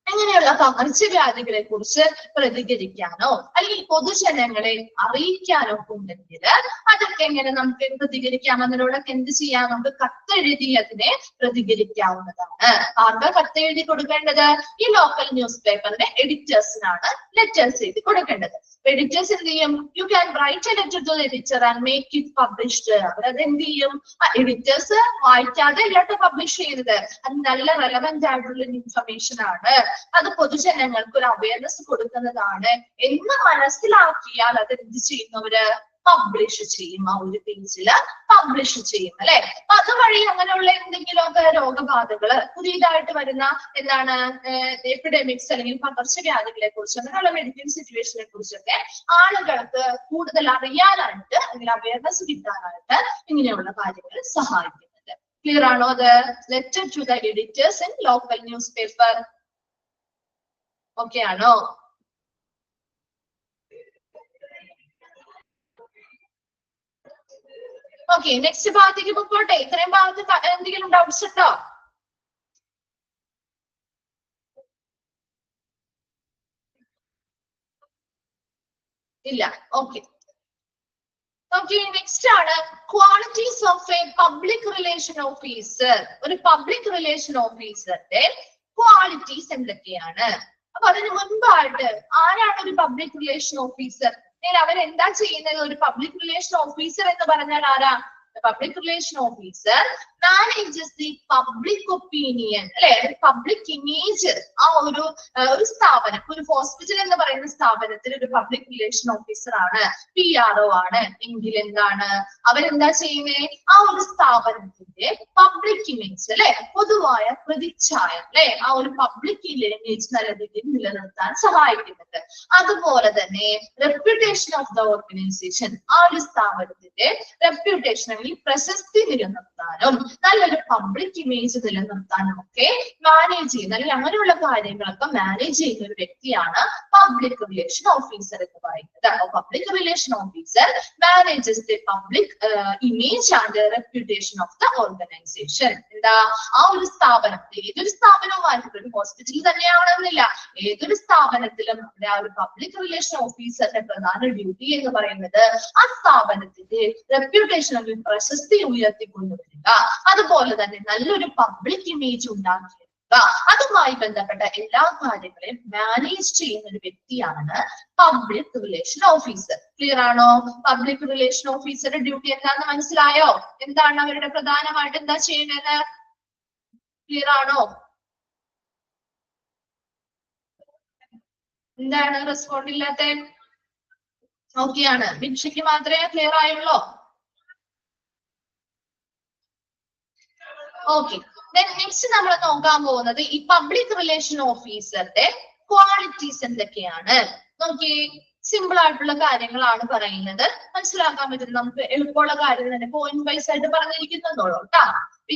S2: അങ്ങനെയുള്ള പകർച്ചവ്യാധികളെ കുറിച്ച് പ്രതികരിക്കാനോ അല്ലെങ്കിൽ പൊതുജനങ്ങളെ അറിയിക്കാനോ ഉണ്ടെങ്കിൽ അതൊക്കെ എങ്ങനെ നമുക്ക് പ്രതികരിക്കാം, അതിനോടൊക്കെ എന്ത് ചെയ്യാം, നമുക്ക് കത്തെഴുതി അതിനെ പ്രതികരിക്കാവുന്നതാണ്. ആർക്കാ കത്തെഴുതി കൊടുക്കേണ്ടത്? ഈ ലോക്കൽ ന്യൂസ് പേപ്പറിന്റെ എഡിറ്റേഴ്സിനാണ് ലെറ്റേഴ്സ് എഴുതി കൊടുക്കേണ്ടത്. എഡിറ്റേഴ്സ് എന്ത് ചെയ്യും? You can write a letter to editor and make it published. അവരത് എന്ത് ചെയ്യും? എഡിറ്റേഴ്സ് വായിക്കാതെ അല്ലാണ്ട് പബ്ലിഷ് ചെയ്യുന്നത്. അത് നല്ല റെലവെന്റ് ആയിട്ടുള്ള ഇൻഫർമേഷൻ ആണ്, അത് പൊതുജനങ്ങൾക്ക് ഒരു അവയർനെസ് കൊടുക്കുന്നതാണ് എന്ന് മനസ്സിലാക്കിയാൽ അത് എന്ത് ചെയ്യുന്നവര് പബ്ലിഷ് ചെയ്യും, ആ ഒരു പേജിൽ പബ്ലിഷ് ചെയ്യും അല്ലെ. അപ്പൊ അതുവഴി അങ്ങനെയുള്ള എന്തെങ്കിലുമൊക്കെ രോഗബാധകള് പുതിയതായിട്ട് വരുന്ന എന്താണ് എപ്പിഡമിക്സ് അല്ലെങ്കിൽ പകർച്ചവ്യാധികളെ കുറിച്ച് അങ്ങനെയുള്ള മെഡിക്കൽ സിറ്റുവേഷനെ കുറിച്ചൊക്കെ ആളുകൾക്ക് കൂടുതൽ അറിയാനായിട്ട് അല്ലെങ്കിൽ അവയർനെസ് കിട്ടാനായിട്ട് ഇങ്ങനെയുള്ള കാര്യങ്ങൾ സഹായിക്കുന്നുണ്ട്. ക്ലിയർ ആണോ? അത് letter to the editors in local newspaper. Okay ആണോ? ഓക്കെ, നെക്സ്റ്റ് ഭാഗത്തേക്ക് പോയിക്കോട്ടെ. ഇത്രയും ഭാഗത്ത് എന്തെങ്കിലും ഡൗട്ട്സ് ഉണ്ടോ? ഇല്ല. ഓക്കെ ഓക്കെ, നെക്സ്റ്റ് ആണ് qualities of a public relation officer. ഒരു പബ്ലിക് റിലേഷൻ ഓഫീസറിന്റെ ക്വാളിറ്റീസ് എന്തൊക്കെയാണ്? അപ്പൊ അതിന് മുൻപായിട്ട് ആരാണ് ഒരു പബ്ലിക് റിലേഷൻ ഓഫീസർ? അവരെന്താ ചെയ്യുന്നത്? ഒരു പബ്ലിക് റിലേഷൻ ഓഫീസർ എന്ന് പറഞ്ഞാൽ ആരാ? Public relation officer manages the public opinion അല്ലെ, പബ്ലിക് ഇമേജ്. ആ ഒരു സ്ഥാപനം, ഒരു ഹോസ്പിറ്റൽ എന്ന് പറയുന്ന സ്ഥാപനത്തിൽ ഒരു പബ്ലിക് റിലേഷൻ ഓഫീസർ ആണ്, PRO ആണ് എങ്കിൽ എന്താണ് അവരെന്താ ചെയ്യുന്നത്? ആ ഒരു സ്ഥാപനത്തിന്റെ പബ്ലിക് ഇമേജ് അല്ലെ, പൊതുവായ പ്രതിച്ഛായ അല്ലെ, ആ ഒരു പബ്ലിക് ഇമേജ് നല്ല രീതിയിൽ നിലനിർത്താൻ സഹായിക്കുന്നുണ്ട്. അതുപോലെ തന്നെ റെപ്യൂട്ടേഷൻ ഓഫ് ദ ഓർഗനൈസേഷൻ, ആ ഒരു സ്ഥാപനത്തിന്റെ റെപ്യൂട്ടേഷൻ അല്ലെങ്കിൽ പ്രശസ്തി നിലനിർത്താനും നല്ലൊരു പബ്ലിക് ഇമേജ് നിലനിർത്താനും ഒക്കെ മാനേജ് ചെയ്യുന്ന അല്ലെങ്കിൽ അങ്ങനെയുള്ള കാര്യങ്ങളൊക്കെ മാനേജ് ചെയ്യുന്ന ഒരു വ്യക്തിയാണ് പബ്ലിക് റിലേഷൻ ഓഫീസർ എന്ന് പറയുന്നത്. Public relation officer manages the public image and reputation of the organisation. എന്താ? ആ ഒരു സ്ഥാപനത്തിൽ, ഏതൊരു സ്ഥാപനവുമായിട്ട്, ഒരു ഹോസ്പിറ്റൽ തന്നെയാവണമെന്നില്ല, ഏതൊരു സ്ഥാപനത്തിലും ആ ഒരു പബ്ലിക് റിലേഷൻ ഓഫീസറിന്റെ പ്രധാന ഡ്യൂട്ടി എന്ന് പറയുന്നത് ആ സ്ഥാപനത്തിന്റെ റെപ്യൂട്ടേഷൻ അല്ലെങ്കിൽ പ്രശസ്തി ഉയർത്തിക്കൊണ്ടുവരിക, അതുപോലെ തന്നെ നല്ലൊരു പബ്ലിക് ഇമേജ് ഉണ്ടാക്കിയെടുക്കുക, അതുമായി ബന്ധപ്പെട്ട എല്ലാ കാര്യങ്ങളെയും മാനേജ് ചെയ്യുന്ന ഒരു വ്യക്തിയാണ് പബ്ലിക് റിലേഷൻ ഓഫീസർ. ക്ലിയർ ആണോ? പബ്ലിക് റിലേഷൻ ഓഫീസറുടെ ഡ്യൂട്ടി എന്താണെന്ന് മനസ്സിലായോ? എന്താണ് അവരുടെ പ്രധാനമായിട്ട് എന്താ ചെയ്യേണ്ടത്? ക്ലിയർ ആണോ? എന്താണ് റെസ്പോണ്ട് ഇല്ലാത്ത? ഓക്കെയാണ്. ഭിക്ഷയ്ക്ക് മാത്രമേ ക്ലിയർ ആയുള്ളൂ? ഓക്കെ, നെക്സ്റ്റ് നമ്മൾ നോക്കാൻ പോകുന്നത് ഈ പബ്ലിക് റിലേഷൻ ഓഫീസറുടെ ക്വാളിറ്റീസ് എന്തൊക്കെയാണ്. നോക്കിയേ, സിമ്പിൾ ആയിട്ടുള്ള കാര്യങ്ങളാണ് പറയുന്നത്, മനസ്സിലാക്കാൻ പറ്റുന്നത്. നമുക്ക് എളുപ്പമുള്ള കാര്യം തന്നെ പോയിന്റ് വൈസ് ആയിട്ട് പറഞ്ഞിരിക്കുന്നതോളൂ കേട്ടോ.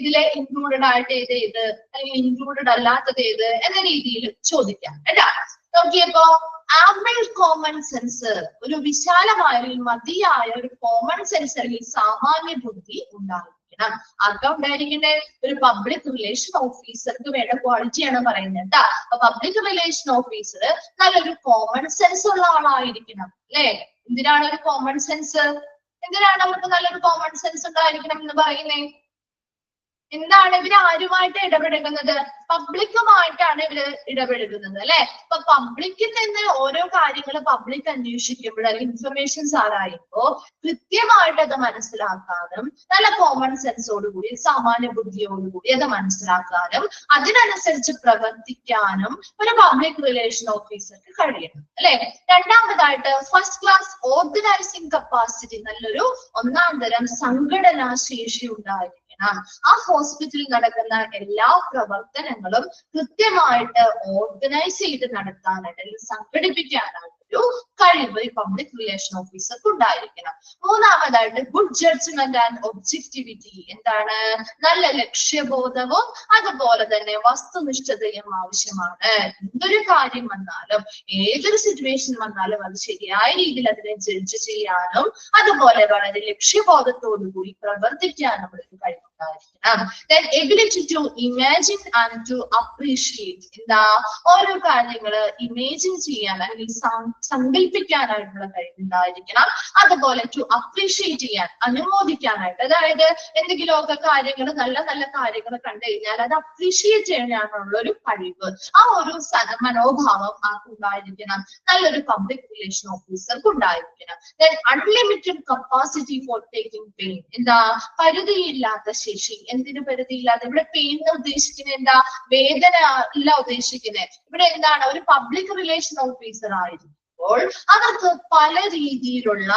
S2: ഇതിലെ ഇൻക്ലൂഡഡ് ആയിട്ട് ഏത് അല്ലെങ്കിൽ ഇൻക്ലൂഡഡ് അല്ലാത്തത് ഏത് എന്ന രീതിയിൽ ചോദിക്കാം കേട്ടാ. നോക്കിയപ്പോ ആവറേജ് കോമൺ സെൻസ്, ഒരു വിശാലമായ മതിയായ ഒരു കോമൺ സെൻസ് അല്ലെങ്കിൽ സാമാന്യ ബുദ്ധി ഉണ്ടാകും. ആർക്കാ ഉണ്ടായിരിക്കണ്ടേ? ഒരു പബ്ലിക് റിലേഷൻ ഓഫീസർക്ക് വേണ്ട ക്വാളിറ്റിയാണ് പറയുന്നത് കേട്ടാ. അപ്പൊ പബ്ലിക് റിലേഷൻ ഓഫീസർ നല്ലൊരു കോമൺ സെൻസ് ഉള്ള ആളായിരിക്കണം അല്ലെ. എന്തിനാണ് ഒരു കോമൺ സെൻസ്? എന്തിനാണ് അവർക്ക് നല്ലൊരു കോമൺ സെൻസ് ഉണ്ടായിരിക്കണം എന്ന് പറയുന്നേ? എന്താണ് ഇവര് ആരുമായിട്ട് ഇടപെടുന്നത്? പബ്ലിക്കുമായിട്ടാണ് ഇവര് ഇടപെടുന്നത് അല്ലെ. അപ്പൊ പബ്ലിക്കിൽ നിന്ന് ഓരോ കാര്യങ്ങൾ പബ്ലിക് അന്വേഷിക്കുമ്പോൾ അല്ലെങ്കിൽ ഇൻഫർമേഷൻസ് ആരായുമ്പോ കൃത്യമായിട്ട് അത് മനസ്സിലാക്കാനും നല്ല കോമൺ സെൻസോടുകൂടി സാമാന്യ ബുദ്ധിയോടുകൂടി അത് മനസ്സിലാക്കാനും അതിനനുസരിച്ച് പ്രവർത്തിക്കാനും ഒരു പബ്ലിക് റിലേഷൻ ഓഫീസർക്ക് കഴിയണം അല്ലെ. രണ്ടാമതായിട്ട് ഫസ്റ്റ് ക്ലാസ് ഓർഗനൈസിംഗ് കപ്പാസിറ്റി, നല്ലൊരു ഒന്നാം തരം സംഘടനാ ശേഷി ഉണ്ടായിരിക്കും. ആ ഹോസ്പിറ്റലിൽ നടക്കുന്ന എല്ലാ പ്രവർത്തനങ്ങളും കൃത്യമായിട്ട് ഓർഗനൈസ് ചെയ്ത് നടത്താനായിട്ട് അല്ലെങ്കിൽ സംഘടിപ്പിക്കാനായിട്ട് ഒരു കഴിവ് ഈ പബ്ലിക് റിലേഷൻ ഓഫീസർക്ക് ഉണ്ടായിരിക്കണം. മൂന്നാമതായിട്ട് ഗുഡ് ജഡ്ജ്മെന്റ് ആൻഡ് ഒബ്ജക്ടിവിറ്റി. എന്താണ്? നല്ല ലക്ഷ്യബോധവും അതുപോലെ തന്നെ വസ്തുനിഷ്ഠതയും ആവശ്യമാണ്. എന്തൊരു കാര്യം വന്നാലും ഏതൊരു സിറ്റുവേഷൻ വന്നാലും അത് ശരിയായ രീതിയിൽ അതിനെ ജഡ്ജ് ചെയ്യാനും അതുപോലെ വളരെ ലക്ഷ്യബോധത്തോടു കൂടി പ്രവർത്തിക്കാനും ഒരു കഴിവുണ്ടായിരിക്കണം. Then ability to imagine and to appreciate. എന്താ? ഓരോ കാര്യങ്ങള് ഇമേജിൻ ചെയ്യാൻ അല്ലെങ്കിൽ സങ്കല്പിക്കാനായിട്ടുള്ള കഴിവുണ്ടായിരിക്കണം. അതുപോലെ ടു അപ്രീഷിയേറ്റ് ചെയ്യാൻ, അനുമോദിക്കാനായിട്ട്. അതായത് എന്തെങ്കിലുമൊക്കെ കാര്യങ്ങൾ, നല്ല നല്ല കാര്യങ്ങൾ കണ്ടു കഴിഞ്ഞാൽ അത് അപ്രീഷിയേറ്റ് ചെയ്യാനുള്ള ഒരു കഴിവ്, ആ ഒരു മനോഭാവം ആർക്കുണ്ടായിരിക്കണം? നല്ലൊരു പബ്ലിക് റിലേഷൻ ഓഫീസർക്ക് ഉണ്ടായിരിക്കണം. Then unlimited capacity for taking pain. എന്താ? പരിധിയില്ലാത്ത ശേഷി. എന്തിനു പരിധിയില്ലാതെ? ഇവിടെ പെയിൻ ഉദ്ദേശിക്കുന്നത് എന്താ? വേദന അല്ല ഉദ്ദേശിക്കുന്നത്. ഇവിടെ എന്താണ്? ഒരു പബ്ലിക് റിലേഷൻ ഓഫീസർ ആയിരിക്കും അവർക്ക് പല രീതിയിലുള്ള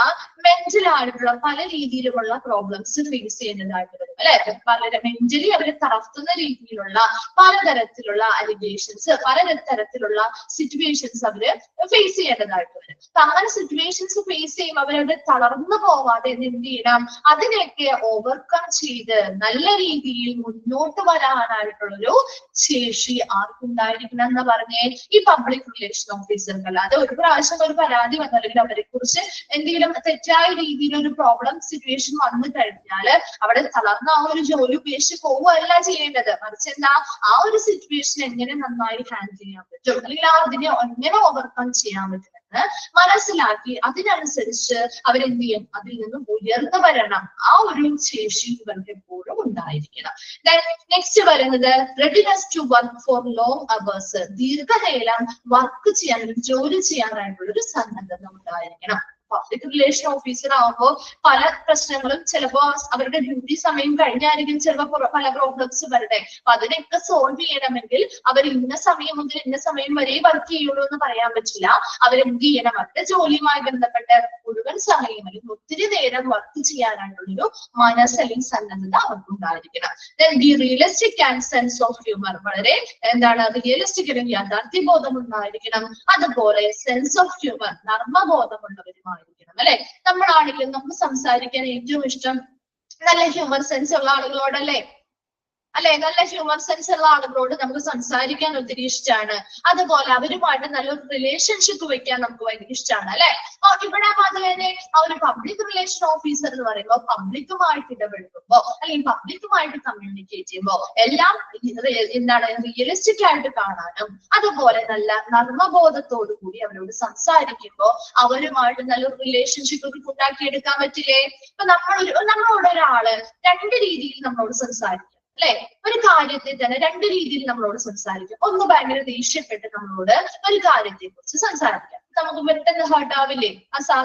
S2: മെന്റൽ ആയിട്ടുള്ള പല രീതിയിലുമുള്ള പ്രോബ്ലംസ് ഫേസ് ചെയ്യുന്നതായിട്ട് വരും അല്ലെ. പല മെന്റലി അവരെ തളർത്തുന്ന രീതിയിലുള്ള പലതരത്തിലുള്ള അലിഗേഷൻസ്, പലതരത്തിലുള്ള സിറ്റുവേഷൻസ് അവര് ഫേസ് ചെയ്യേണ്ടതായിട്ട് വരും. അങ്ങനെ സിറ്റുവേഷൻസ് ഫേസ് ചെയ്യുമ്പോൾ അവരവിടെ തളർന്നു പോവാതെ എന്ത് ചെയ്യണം? അതിനെയൊക്കെ ഓവർകം ചെയ്ത് നല്ല രീതിയിൽ മുന്നോട്ട് വരാനായിട്ടുള്ളൊരു ശേഷി ആർക്കുണ്ടായിരിക്കണം എന്ന് പറഞ്ഞേ? ഈ പബ്ലിക് റിലേഷൻ ഓഫീസർക്ക്. അല്ലാതെ ഒരു പ്രാവശ്യം ഒരു പരാതി വന്നു അല്ലെങ്കിൽ അവരെ കുറിച്ച് എന്തെങ്കിലും തെറ്റായ രീതിയിൽ ഒരു പ്രോബ്ലം സിറ്റുവേഷൻ വന്നു കഴിഞ്ഞാൽ അവിടെ തളർന്ന ആ ഒരു ജോലി ഉപേക്ഷിച്ച് പോവുകയല്ല ചെയ്യേണ്ടത്. മറിച്ച് എന്താ? ആ ഒരു സിറ്റുവേഷൻ എങ്ങനെ നന്നായി ഹാൻഡിൽ ചെയ്യാൻ പറ്റും അല്ലെങ്കിൽ അതിനെ എങ്ങനെ ഓവർകം ചെയ്യാൻ പറ്റും മനസ്സിലാക്കി അതിനനുസരിച്ച് അവരെന്ത് ചെയ്യും? അതിൽ നിന്നും ഉയർന്നു വരണം. ആ ഒരു ശേഷി ഇവർക്ക് എപ്പോഴും ഉണ്ടായിരിക്കണം. നെക്സ്റ്റ് വരുന്നത് readiness to work for long hours. ദീർഘനേരം വർക്ക് ചെയ്യാൻ, ജോലി ചെയ്യാനായിട്ടുള്ള ഒരു സന്നദ്ധത ഉണ്ടായിരിക്കണം. പബ്ലിക് റിലേഷൻ ഓഫീസർ ആകുമ്പോൾ പല പ്രശ്നങ്ങളും ചിലപ്പോ അവരുടെ ഡ്യൂട്ടി സമയം കഴിഞ്ഞായിരിക്കും ചിലപ്പോൾ പല പ്രോബ്ലംസ് വരട്ടെ. അപ്പൊ അതിനൊക്കെ സോൾവ് ചെയ്യണമെങ്കിൽ അവർ ഇന്ന സമയം മുതൽ ഇന്ന സമയം വരെ വർക്ക് ചെയ്യുള്ളൂ എന്ന് പറയാൻ പറ്റില്ല. അവരെന്ത് ചെയ്യണം? അവരുടെ ജോലിയുമായി ബന്ധപ്പെട്ട് മുഴുവൻ സമയം അല്ലെങ്കിൽ ഒത്തിരി നേരം വർക്ക് ചെയ്യാനായിട്ടുള്ളൊരു മനസ്സ് അല്ലെങ്കിൽ സന്നദ്ധത അവർക്കുണ്ടായിരിക്കണം. The realistic and sense of humour. വളരെ എന്താണ്? റിയലിസ്റ്റിക് അല്ലെങ്കിൽ യാഥാർത്ഥ്യബോധം ഉണ്ടായിരിക്കണം. അതുപോലെ സെൻസ് ഓഫ് ഹ്യൂമർ, നർമ്മബോധമുള്ളവരുമായി അല്ലെ. നമ്മളാണെങ്കിലും നമുക്ക് സംസാരിക്കാൻ ഏറ്റവും ഇഷ്ടം നല്ല ഹ്യൂമർ സെൻസ് ഉള്ള ആളുകളോടല്ലേ? അല്ലെ? നല്ല ഹ്യൂമർ സെൻസ് ഉള്ള ആളുകളോട് നമുക്ക് സംസാരിക്കാൻ ഒത്തിരി ഇഷ്ടമാണ്. അതുപോലെ അവരുമായിട്ട് നല്ലൊരു റിലേഷൻഷിപ്പ് വെക്കാൻ നമുക്ക് ഭയങ്കര ഇഷ്ടമാണ് അല്ലെ. ഇവിടെ അതുപോലെ ആ ഒരു പബ്ലിക് റിലേഷൻ ഓഫീസർ എന്ന് പറയുമ്പോൾ പബ്ലിക്കുമായിട്ട് ഇടപെടുമ്പോ അല്ലെങ്കിൽ പബ്ലിക്കുമായിട്ട് കമ്മ്യൂണിക്കേറ്റ് ചെയ്യുമ്പോൾ എല്ലാം എന്താണ്? റിയലിസ്റ്റിക് ആയിട്ട് കാണാനും അതുപോലെ നല്ല നർമ്മബോധത്തോടു കൂടി അവരോട് സംസാരിക്കുമ്പോൾ അവരുമായിട്ട് നല്ലൊരു റിലേഷൻഷിപ്പ് ഉണ്ടാക്കിയെടുക്കാൻ പറ്റില്ലേ? ഇപ്പൊ നമ്മളോട് ഒരാള് രണ്ട് രീതിയിൽ നമ്മളോട് സംസാരിക്കും അല്ലെ. ഒരു കാര്യത്തെ തന്നെ രണ്ട് രീതിയിൽ നമ്മളോട് സംസാരിക്കും. ഒന്ന് ഭയങ്കര ദേഷ്യപ്പെട്ട് നമ്മളോട് ഒരു കാര്യത്തെ കുറിച്ച് സംസാരിക്കാം, നമുക്ക് പെട്ടെന്ന് ഹേർട്ട് ആവില്ലേ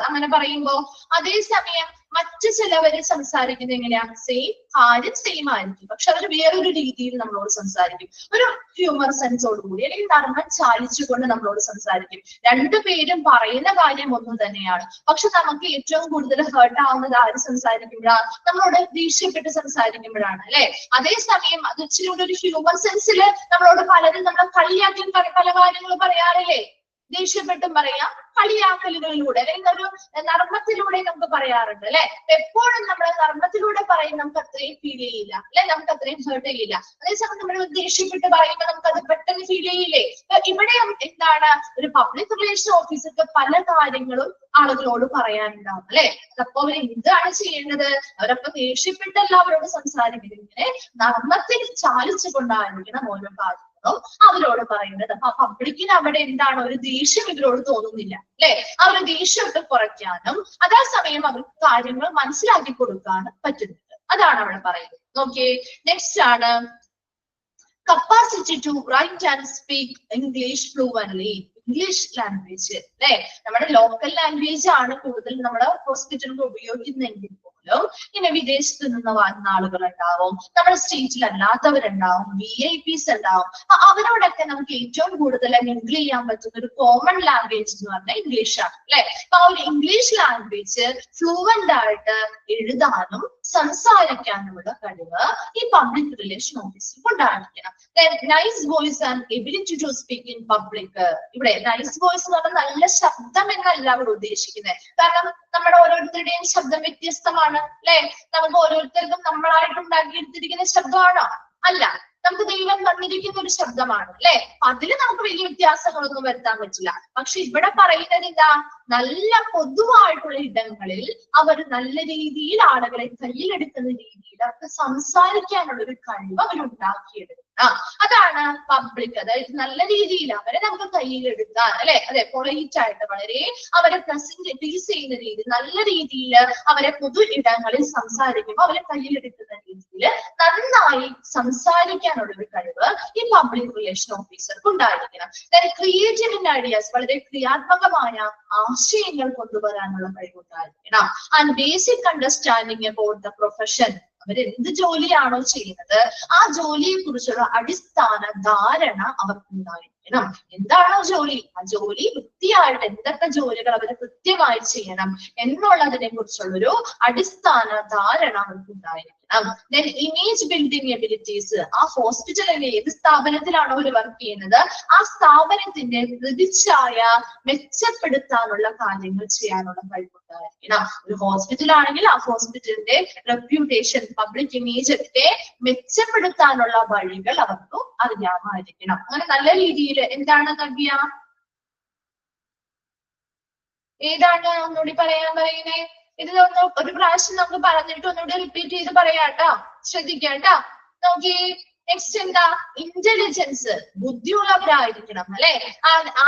S2: അങ്ങനെ പറയുമ്പോ. അതേസമയം മറ്റു ചിലവര് സംസാരിക്കുന്നത് എങ്ങനെയാ? കാര്യം സെയിം ആയിരിക്കും, പക്ഷെ അവർ വേറൊരു രീതിയിൽ നമ്മളോട് സംസാരിക്കും. ഒരു ഹ്യൂമർ സെൻസോടുകൂടി അല്ലെങ്കിൽ നർമ്മം ചാലിച്ചുകൊണ്ട് നമ്മളോട് സംസാരിക്കും. രണ്ടുപേരും പറയുന്ന കാര്യം ഒന്ന് തന്നെയാണ്, പക്ഷെ നമുക്ക് ഏറ്റവും കൂടുതൽ ഹേർട്ട് ആവുന്നത് ആര് സംസാരിക്കുമ്പോഴാണ്? നമ്മളോട് ദേഷ്യപ്പെട്ട് സംസാരിക്കുമ്പോഴാണ് അല്ലെ. അതേസമയം അത് ഇച്ചിരി കൂടെ ഒരു ഹ്യൂമർ സെൻസില് നമ്മളോട് പലരും നമ്മളെ കളിയാക്കി പല കാര്യങ്ങളും പറയാറില്ലേ? ദേഷ്യപ്പെട്ടും പറയാം, കളിയാക്കലുകളിലൂടെ അല്ലെങ്കിൽ ഒരു നർമ്മത്തിലൂടെ നമുക്ക് പറയാറുണ്ട് അല്ലെ. എപ്പോഴും നമ്മൾ നർമ്മത്തിലൂടെ പറയും നമുക്ക് അത്രയും ഫീൽ ചെയ്യില്ല അല്ലെ, നമുക്ക് അത്രയും ഹേർട്ട് ചെയ്യില്ല. അതേസമയം നമ്മൾ ദേഷ്യപ്പെട്ട് പറയുമ്പോൾ നമുക്ക് അത് പെട്ടെന്ന് ഫീൽ ചെയ്യില്ലേ? ഇവിടെ എന്താണ്? ഒരു പബ്ലിക് റിലേഷൻ ഓഫീസർക്ക് പല കാര്യങ്ങളും ആളുകളോട് പറയാനുണ്ടാവും അല്ലെ. അപ്പൊ അവർ എന്താണ് ചെയ്യേണ്ടത്? അവരപ്പൊ ദേഷ്യപ്പെട്ടല്ല അവരോട് സംസാരിക്കുന്നത്, ഇങ്ങനെ നർമ്മത്തിൽ ചാലിച്ചുകൊണ്ടായിരിക്കണം ഓരോ കാര്യങ്ങളും അവരോട് പറയുന്നത്. അപ്പൊ പബ്ലിക്കിന് അവിടെ എന്താണ്? ഒരു ദേഷ്യം ഇവരോട് തോന്നുന്നില്ല അല്ലെ. ആ ഒരു ദേഷ്യമൊക്കെ കുറയ്ക്കാനും അതേസമയം അവർക്ക് കാര്യങ്ങൾ മനസ്സിലാക്കി കൊടുക്കാനും പറ്റുന്നുണ്ട്. അതാണ് അവിടെ പറയുന്നത്. നോക്കിയേ, നെക്സ്റ്റ് ആണ് capacity to write and speak English fluently. English language അല്ലെ, നമ്മുടെ ലോക്കൽ ലാംഗ്വേജ് ആണ് കൂടുതൽ നമ്മുടെ ഹോസ്പിറ്റലിൽ ഉപയോഗിക്കുന്നെങ്കിൽ പോലും ഇങ്ങനെ വിദേശത്ത് നിന്ന് വന്ന ആളുകൾ ഉണ്ടാവും, നമ്മുടെ സ്റ്റേറ്റിൽ അല്ലാത്തവരുണ്ടാവും, VIPs ഉണ്ടാവും. അവരോടൊക്കെ നമുക്ക് ഏറ്റവും കൂടുതൽ മിങ്കിൾ ചെയ്യാൻ പറ്റുന്ന ഒരു കോമൺ ലാംഗ്വേജ് എന്ന് പറഞ്ഞാൽ ഇംഗ്ലീഷ് ആണ് അല്ലെ. അപ്പൊ ആ ഒരു ഇംഗ്ലീഷ് ലാംഗ്വേജ് ഫ്ലുവന്റ് ആയിട്ട് എഴുതാനും സംസാരിക്കാനുള്ള കഴിവ് ഈ പബ്ലിക് റിലേഷൻ ഓഫീസർക്ക് ഉണ്ടായിരിക്കണം. Nice voice and ability to speak in public. ഇവിടെ നൈസ് വോയിസ് എന്ന് പറഞ്ഞാൽ നല്ല ശബ്ദം എന്നല്ല അവിടെ ഉദ്ദേശിക്കുന്നത്. കാരണം നമ്മുടെ ഓരോരുത്തരുടെയും ശബ്ദം വ്യത്യസ്തമാണ് അല്ലെ. നമുക്ക് ഓരോരുത്തർക്കും നമ്മളായിട്ട് ഉണ്ടാക്കിയെടുത്തിരിക്കുന്ന ശബ്ദമാണോ? അല്ല, നമുക്ക് ദൈവം തന്നിരിക്കുന്ന ഒരു ശബ്ദമാണ് അല്ലെ. അതില് നമുക്ക് വലിയ വ്യത്യാസങ്ങളൊന്നും വരുത്താൻ പറ്റില്ല. പക്ഷെ ഇവിടെ പറയുന്നത് എന്താ, നല്ല പൊതുവായിട്ടുള്ള ഇടങ്ങളിൽ അവർ നല്ല രീതിയിൽ ആളുകളെ കയ്യിലെടുക്കുന്ന രീതിയിൽ അവർക്ക് സംസാരിക്കാനുള്ള ഒരു കഴിവ് അവരുണ്ടാക്കിയെടുക്കണം. അതാണ് പബ്ലിക്. അതായത് നല്ല രീതിയിൽ അവരെ നമുക്ക് കയ്യിലെടുക്കാൻ അല്ലെ, അതെ, പൊളൈറ്റ് ആയിട്ട് വളരെ അവരെ പ്രസന്റ് ചെയ്യുന്ന രീതി, നല്ല രീതിയിൽ അവരെ പൊതു ഇടങ്ങളിൽ സംസാരിക്കുമ്പോൾ അവരെ കയ്യിലെടുക്കുന്ന രീതിയിൽ നന്നായി സംസാരിക്കാനുള്ള ഒരു കഴിവ് ഈ പബ്ലിക് റിലേഷൻ ഓഫീസർക്ക് ഉണ്ടായിരിക്കണം. ക്രിയേറ്റീവ് ഇൻ ഐഡിയാസ്, വളരെ ക്രിയാത്മകമായ ആശയങ്ങൾ കൊണ്ടുവരാനുള്ള കഴിവുണ്ടായിരിക്കണം. And basic understanding about the profession, അവരെന്ത് ജോലിയാണോ ചെയ്യുന്നത് ആ ജോലിയെ കുറിച്ചുള്ള അടിസ്ഥാന ധാരണ അവർക്കുണ്ടായിരിക്കണം. എന്താണോ ജോലി, ആ ജോലി വൃത്തിയായിട്ട് എന്തൊക്കെ ജോലികൾ അവർ കൃത്യമായി ചെയ്യണം എന്നുള്ളതിനെ കുറിച്ചുള്ളൊരു അടിസ്ഥാന ധാരണ അവർക്കുണ്ടായിരിക്കണം. ദെൻ ഇമേജ് ബിൽഡിംഗ് എബിലിറ്റീസ്, ആ ഹോസ്പിറ്റലിലെ ഏത് സ്ഥാപനത്തിലാണോ അവർ വർക്ക് ചെയ്യുന്നത് ആ സ്ഥാപനത്തിന്റെ പ്രതിച്ഛായ മെച്ചപ്പെടുത്താനുള്ള കാര്യങ്ങൾ ചെയ്യാനുള്ള കഴിവുണ്ടായിരിക്കണം. ഒരു ഹോസ്പിറ്റൽ ആണെങ്കിൽ ആ ഹോസ്പിറ്റലിന്റെ റെപ്യൂട്ടേഷൻ, പബ്ലിക് ഇമേജ് ഒക്കെ മെച്ചപ്പെടുത്താനുള്ള വഴികൾ അവർക്ക് അറിയാമായിരിക്കണം. അങ്ങനെ നല്ല രീതിയിൽ എന്താണ് നവ്യ, ഏതാണ് ഒന്നുകൂടി പറയാൻ പറയുന്നേ? ഇത് ഒരു പ്രാവശ്യം നമുക്ക് പറഞ്ഞിട്ട് ഒന്നുകൂടി റിപ്പീറ്റ് ചെയ്ത് പറയാട്ടോ, ശ്രദ്ധിക്കാട്ടോ. നോക്കി, നെക്സ്റ്റ് എന്താ, ഇന്റലിജൻസ്, ബുദ്ധിയുള്ളവരായിരിക്കണം അല്ലെ.